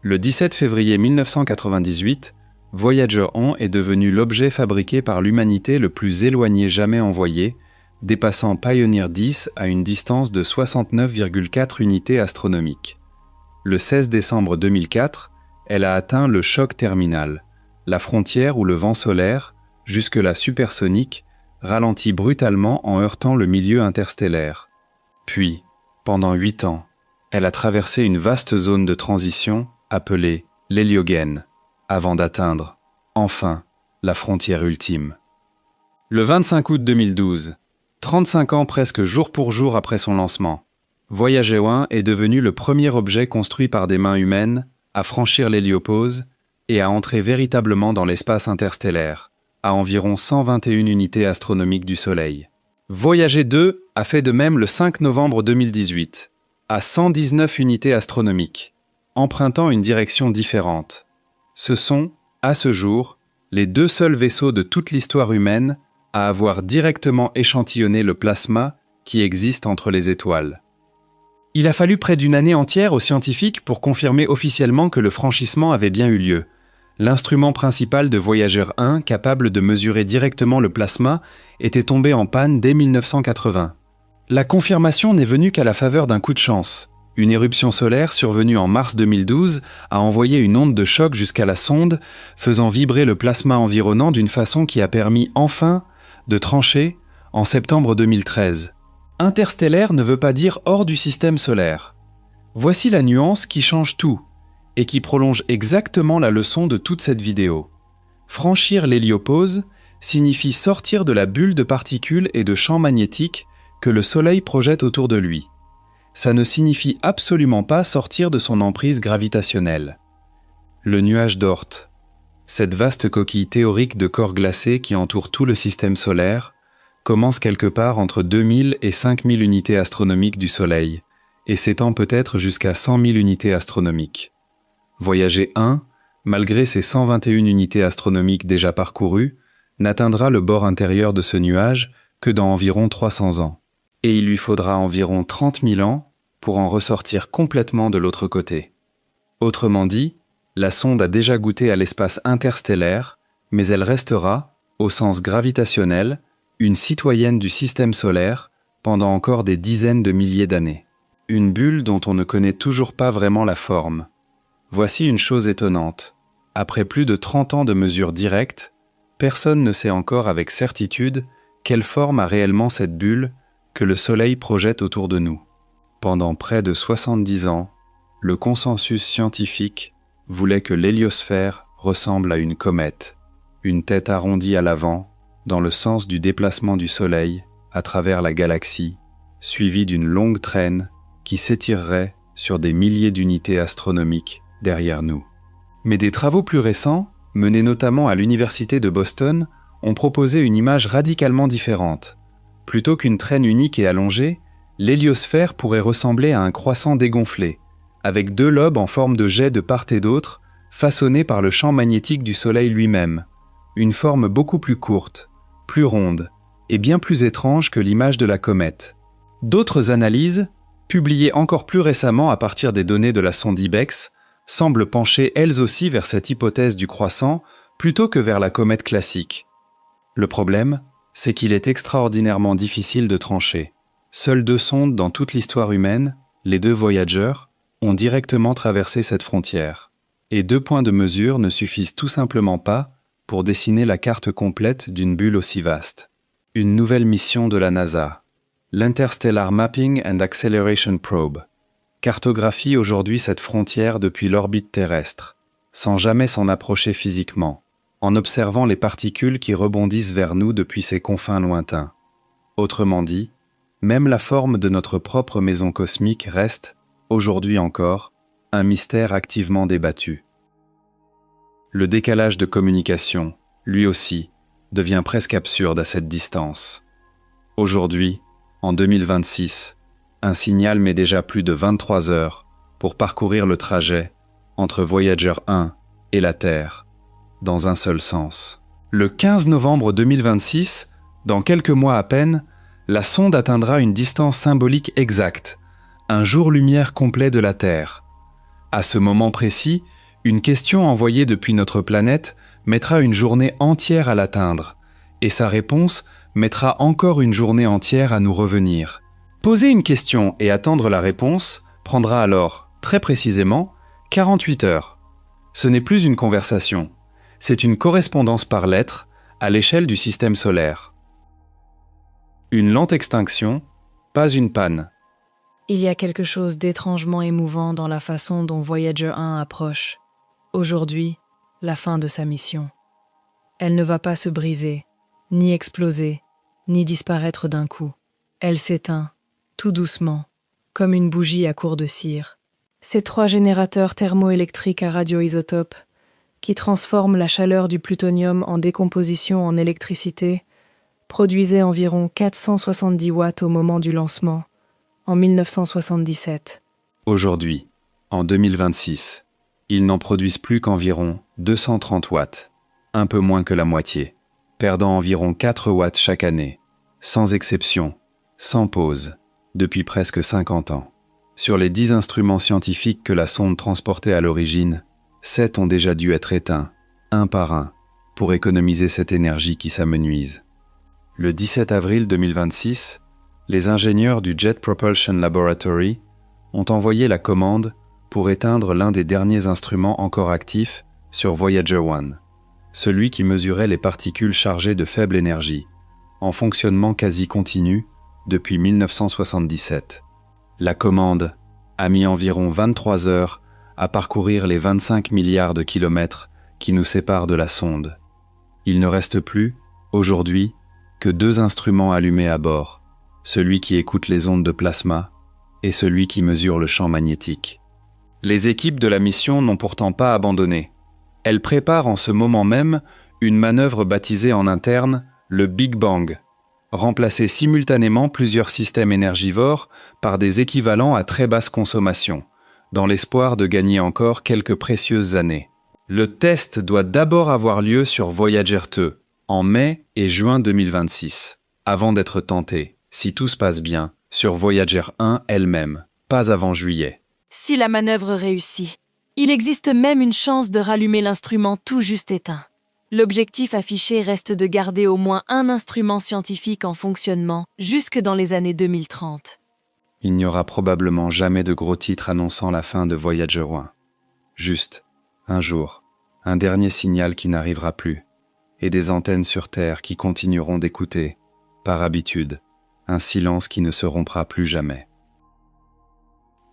Le 17 février 1998, Voyager 1 est devenu l'objet fabriqué par l'humanité le plus éloigné jamais envoyé, dépassant Pioneer 10 à une distance de 69,4 unités astronomiques. Le 16 décembre 2004, elle a atteint le choc terminal, la frontière où le vent solaire, jusque-là supersonique, ralentit brutalement en heurtant le milieu interstellaire. Puis, Pendant 8 ans, elle a traversé une vaste zone de transition appelée l'héliogène, avant d'atteindre, enfin, la frontière ultime. Le 25 août 2012, 35 ans presque jour pour jour après son lancement, Voyager 1 est devenu le premier objet construit par des mains humaines à franchir l'héliopause et à entrer véritablement dans l'espace interstellaire, à environ 121 unités astronomiques du Soleil. Voyager 2 a fait de même le 5 novembre 2018, à 119 unités astronomiques, empruntant une direction différente. Ce sont, à ce jour, les 2 seuls vaisseaux de toute l'histoire humaine à avoir directement échantillonné le plasma qui existe entre les étoiles. Il a fallu près d'une année entière aux scientifiques pour confirmer officiellement que le franchissement avait bien eu lieu. L'instrument principal de Voyager 1, capable de mesurer directement le plasma, était tombé en panne dès 1980. La confirmation n'est venue qu'à la faveur d'un coup de chance. Une éruption solaire survenue en mars 2012 a envoyé une onde de choc jusqu'à la sonde, faisant vibrer le plasma environnant d'une façon qui a permis enfin de trancher en septembre 2013. Interstellaire ne veut pas dire hors du système solaire. Voici la nuance qui change tout et qui prolonge exactement la leçon de toute cette vidéo. Franchir l'héliopause signifie sortir de la bulle de particules et de champs magnétiques que le Soleil projette autour de lui. Ça ne signifie absolument pas sortir de son emprise gravitationnelle. Le nuage d'Oort, cette vaste coquille théorique de corps glacés qui entoure tout le système solaire, commence quelque part entre 2000 et 5000 unités astronomiques du Soleil, et s'étend peut-être jusqu'à 100 000 unités astronomiques. Voyager 1, malgré ses 121 unités astronomiques déjà parcourues, n'atteindra le bord intérieur de ce nuage que dans environ 300 ans. Et il lui faudra environ 30 000 ans pour en ressortir complètement de l'autre côté. Autrement dit, la sonde a déjà goûté à l'espace interstellaire, mais elle restera, au sens gravitationnel, une citoyenne du système solaire pendant encore des dizaines de milliers d'années. Une bulle dont on ne connaît toujours pas vraiment la forme. Voici une chose étonnante. Après plus de 30 ans de mesures directes, personne ne sait encore avec certitude quelle forme a réellement cette bulle que le Soleil projette autour de nous. Pendant près de 70 ans, le consensus scientifique voulait que l'héliosphère ressemble à une comète, une tête arrondie à l'avant, dans le sens du déplacement du Soleil à travers la galaxie, suivie d'une longue traîne qui s'étirerait sur des milliers d'unités astronomiques derrière nous. Mais des travaux plus récents, menés notamment à l'Université de Boston, ont proposé une image radicalement différente. Plutôt qu'une traîne unique et allongée, l'héliosphère pourrait ressembler à un croissant dégonflé, avec 2 lobes en forme de jet de part et d'autre, façonnés par le champ magnétique du Soleil lui-même. Une forme beaucoup plus courte, plus ronde, et bien plus étrange que l'image de la comète. D'autres analyses, publiées encore plus récemment à partir des données de la sonde IBEX, semblent pencher elles aussi vers cette hypothèse du croissant plutôt que vers la comète classique. Le problème, c'est qu'il est extraordinairement difficile de trancher. Seules 2 sondes dans toute l'histoire humaine, les 2 Voyager, ont directement traversé cette frontière. Et 2 points de mesure ne suffisent tout simplement pas pour dessiner la carte complète d'une bulle aussi vaste. Une nouvelle mission de la NASA, l'Interstellar Mapping and Acceleration Probe, cartographie aujourd'hui cette frontière depuis l'orbite terrestre, sans jamais s'en approcher physiquement, en observant les particules qui rebondissent vers nous depuis ces confins lointains. Autrement dit, même la forme de notre propre maison cosmique reste, aujourd'hui encore, un mystère activement débattu. Le décalage de communication, lui aussi, devient presque absurde à cette distance. Aujourd'hui, en 2026, un signal met déjà plus de 23 heures pour parcourir le trajet entre Voyager 1 et la Terre, dans un seul sens. Le 15 novembre 2026, dans quelques mois à peine, la sonde atteindra une distance symbolique exacte, un jour-lumière complet de la Terre. À ce moment précis, une question envoyée depuis notre planète mettra une journée entière à l'atteindre, et sa réponse mettra encore une journée entière à nous revenir. Poser une question et attendre la réponse prendra alors, très précisément, 48 heures. Ce n'est plus une conversation, c'est une correspondance par lettres à l'échelle du système solaire. Une lente extinction, pas une panne. Il y a quelque chose d'étrangement émouvant dans la façon dont Voyager 1 approche, aujourd'hui, la fin de sa mission. Elle ne va pas se briser, ni exploser, ni disparaître d'un coup. Elle s'éteint, tout doucement, comme une bougie à court de cire. Ces 3 générateurs thermoélectriques à radioisotopes, qui transforment la chaleur du plutonium en décomposition en électricité, produisaient environ 470 watts au moment du lancement, en 1977. Aujourd'hui, en 2026, ils n'en produisent plus qu'environ 230 watts, un peu moins que la moitié, perdant environ 4 watts chaque année, sans exception, sans pause, depuis presque 50 ans. Sur les 10 instruments scientifiques que la sonde transportait à l'origine, 7 ont déjà dû être éteints, un par un, pour économiser cette énergie qui s'amenuise. Le 17 avril 2026, les ingénieurs du Jet Propulsion Laboratory ont envoyé la commande pour éteindre l'un des derniers instruments encore actifs sur Voyager 1, celui qui mesurait les particules chargées de faible énergie, en fonctionnement quasi continu depuis 1977. La commande a mis environ 23 heures à parcourir les 25 milliards de kilomètres qui nous séparent de la sonde. Il ne reste plus, aujourd'hui, que 2 instruments allumés à bord, celui qui écoute les ondes de plasma et celui qui mesure le champ magnétique. Les équipes de la mission n'ont pourtant pas abandonné. Elles préparent en ce moment même une manœuvre baptisée en interne le Big Bang, remplacer simultanément plusieurs systèmes énergivores par des équivalents à très basse consommation, dans l'espoir de gagner encore quelques précieuses années. Le test doit d'abord avoir lieu sur Voyager 2, en mai et juin 2026, avant d'être tenté, si tout se passe bien, sur Voyager 1 elle-même, pas avant juillet. Si la manœuvre réussit, il existe même une chance de rallumer l'instrument tout juste éteint. L'objectif affiché reste de garder au moins un instrument scientifique en fonctionnement jusque dans les années 2030. Il n'y aura probablement jamais de gros titres annonçant la fin de Voyager 1. Juste, un jour, un dernier signal qui n'arrivera plus, et des antennes sur Terre qui continueront d'écouter, par habitude, un silence qui ne se rompra plus jamais.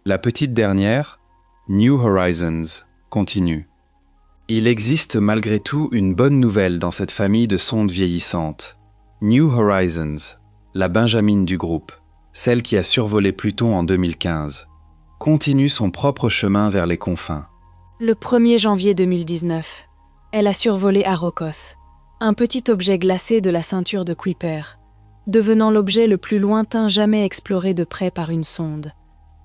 La petite dernière, New Horizons, continue. Il existe malgré tout une bonne nouvelle dans cette famille de sondes vieillissantes. New Horizons, la Benjamine du groupe, celle qui a survolé Pluton en 2015, continue son propre chemin vers les confins. Le 1er janvier 2019, elle a survolé Arrokoth, un petit objet glacé de la ceinture de Kuiper, devenant l'objet le plus lointain jamais exploré de près par une sonde,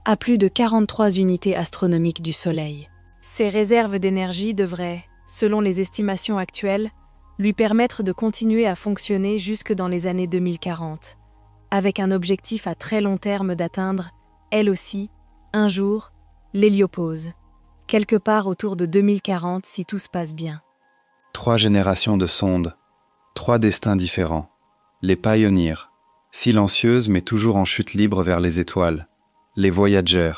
à plus de 43 unités astronomiques du Soleil. Ces réserves d'énergie devraient, selon les estimations actuelles, lui permettre de continuer à fonctionner jusque dans les années 2040, avec un objectif à très long terme d'atteindre, elle aussi, un jour, l'héliopause, quelque part autour de 2040 si tout se passe bien. 3 générations de sondes, 3 destins différents. Les Pioneers, silencieuses mais toujours en chute libre vers les étoiles. Les Voyager,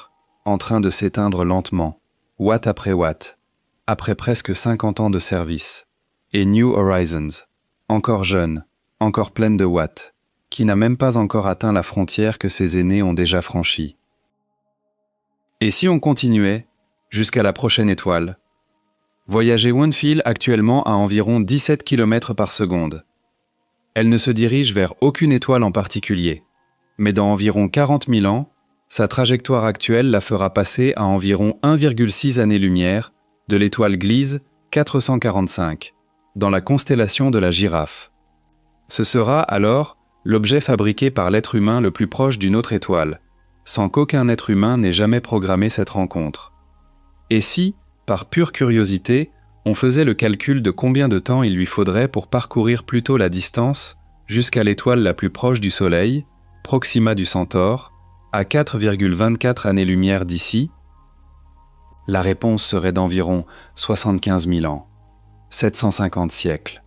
en train de s'éteindre lentement, watt après watt, après presque 50 ans de service. Et New Horizons, encore jeune, encore pleine de watts, qui n'a même pas encore atteint la frontière que ses aînés ont déjà franchie. Et si on continuait, jusqu'à la prochaine étoile? Voyager 1 file actuellement à environ 17 km par seconde. Elle ne se dirige vers aucune étoile en particulier, mais dans environ 40 000 ans, sa trajectoire actuelle la fera passer à environ 1,6 années-lumière de l'étoile Gliese 445, dans la constellation de la Girafe. Ce sera alors l'objet fabriqué par l'être humain le plus proche d'une autre étoile, sans qu'aucun être humain n'ait jamais programmé cette rencontre. Et si, par pure curiosité, on faisait le calcul de combien de temps il lui faudrait pour parcourir plutôt la distance jusqu'à l'étoile la plus proche du Soleil, Proxima du Centaure, à 4,24 années-lumière d'ici? La réponse serait d'environ 75 000 ans, 750 siècles,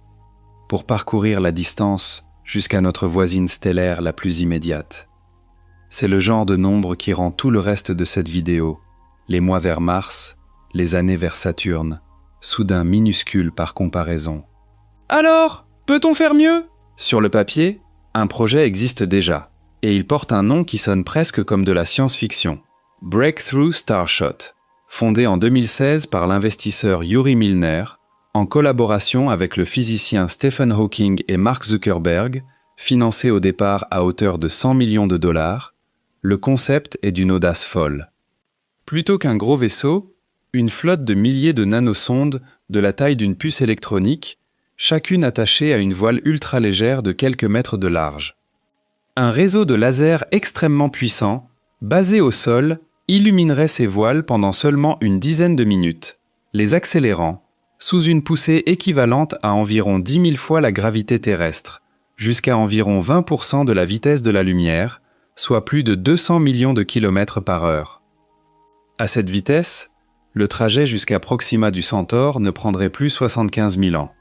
pour parcourir la distance jusqu'à notre voisine stellaire la plus immédiate. C'est le genre de nombre qui rend tout le reste de cette vidéo, les mois vers Mars, les années vers Saturne, soudain minuscules par comparaison. Alors, peut-on faire mieux? Sur le papier, un projet existe déjà. Et il porte un nom qui sonne presque comme de la science-fiction. Breakthrough Starshot, fondé en 2016 par l'investisseur Yuri Milner, en collaboration avec le physicien Stephen Hawking et Mark Zuckerberg, financé au départ à hauteur de 100 millions de dollars, le concept est d'une audace folle. Plutôt qu'un gros vaisseau, une flotte de milliers de nanosondes de la taille d'une puce électronique, chacune attachée à une voile ultra légère de quelques mètres de large. Un réseau de lasers extrêmement puissant, basé au sol, illuminerait ces voiles pendant seulement une dizaine de minutes, les accélérant, sous une poussée équivalente à environ 10 000 fois la gravité terrestre, jusqu'à environ 20% de la vitesse de la lumière, soit plus de 200 millions de kilomètres par heure. À cette vitesse, le trajet jusqu'à Proxima du Centaure ne prendrait plus 75 000 ans.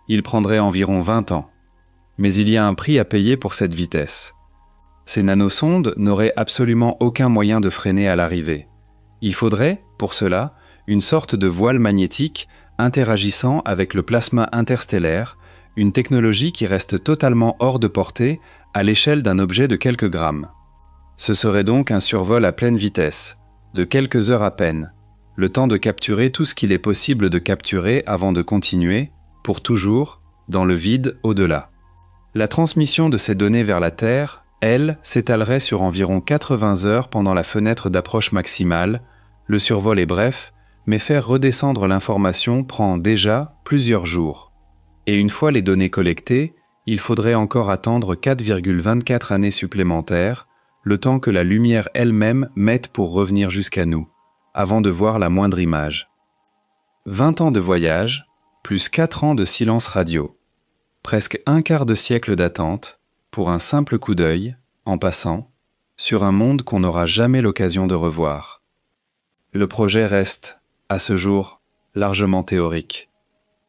Il prendrait environ 20 ans. Mais il y a un prix à payer pour cette vitesse. Ces nanosondes n'auraient absolument aucun moyen de freiner à l'arrivée. Il faudrait, pour cela, une sorte de voile magnétique interagissant avec le plasma interstellaire, une technologie qui reste totalement hors de portée à l'échelle d'un objet de quelques grammes. Ce serait donc un survol à pleine vitesse, de quelques heures à peine, le temps de capturer tout ce qu'il est possible de capturer avant de continuer, pour toujours, dans le vide au-delà. La transmission de ces données vers la Terre, elle, s'étalerait sur environ 80 heures pendant la fenêtre d'approche maximale. Le survol est bref, mais faire redescendre l'information prend déjà plusieurs jours. Et une fois les données collectées, il faudrait encore attendre 4,24 années supplémentaires, le temps que la lumière elle-même mette pour revenir jusqu'à nous, avant de voir la moindre image. 20 ans de voyage, plus 4 ans de silence radio. Presque un quart de siècle d'attente, pour un simple coup d'œil, en passant, sur un monde qu'on n'aura jamais l'occasion de revoir. Le projet reste, à ce jour, largement théorique.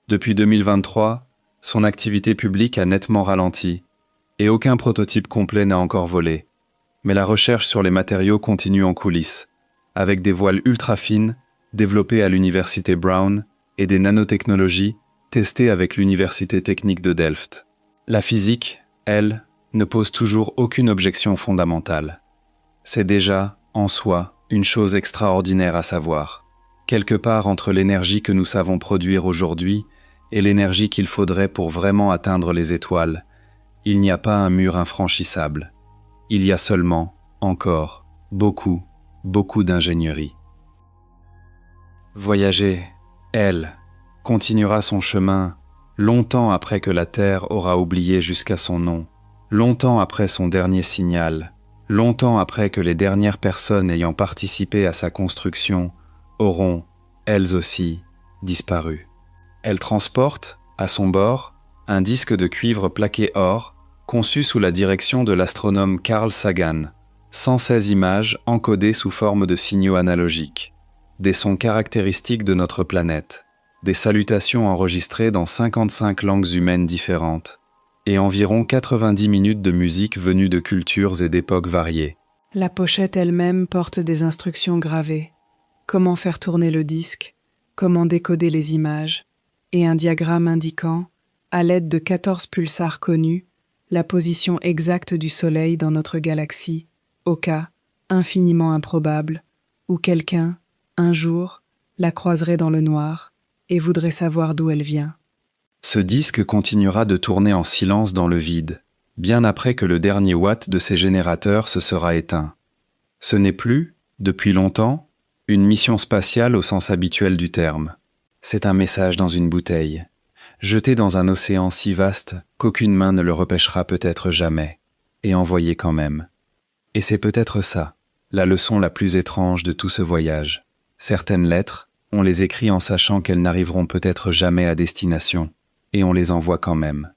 Depuis 2023, son activité publique a nettement ralenti, et aucun prototype complet n'a encore volé. Mais la recherche sur les matériaux continue en coulisses, avec des voiles ultra fines, développées à l'université Brown, et des nanotechnologies, testées avec l'université technique de Delft. La physique, elle, ne pose toujours aucune objection fondamentale. C'est déjà, en soi, une chose extraordinaire à savoir. Quelque part entre l'énergie que nous savons produire aujourd'hui et l'énergie qu'il faudrait pour vraiment atteindre les étoiles, il n'y a pas un mur infranchissable. Il y a seulement, encore, beaucoup d'ingénierie. Voyager, elle, continuera son chemin longtemps après que la Terre aura oublié jusqu'à son nom, longtemps après son dernier signal, longtemps après que les dernières personnes ayant participé à sa construction auront, elles aussi, disparu. Elle transporte, à son bord, un disque de cuivre plaqué or, conçu sous la direction de l'astronome Carl Sagan, 116 images encodées sous forme de signaux analogiques, des sons caractéristiques de notre planète, des salutations enregistrées dans 55 langues humaines différentes, et environ 90 minutes de musique venue de cultures et d'époques variées. La pochette elle-même porte des instructions gravées. Comment faire tourner le disque, comment décoder les images, et un diagramme indiquant, à l'aide de 14 pulsars connus, la position exacte du Soleil dans notre galaxie, au cas, infiniment improbable, où quelqu'un, un jour, la croiserait dans le noir et voudrait savoir d'où elle vient. Ce disque continuera de tourner en silence dans le vide, bien après que le dernier watt de ses générateurs se sera éteint. Ce n'est plus, depuis longtemps, une mission spatiale au sens habituel du terme. C'est un message dans une bouteille, jeté dans un océan si vaste qu'aucune main ne le repêchera peut-être jamais, et envoyé quand même. Et c'est peut-être ça, la leçon la plus étrange de tout ce voyage. Certaines lettres, on les écrit en sachant qu'elles n'arriveront peut-être jamais à destination, et on les envoie quand même.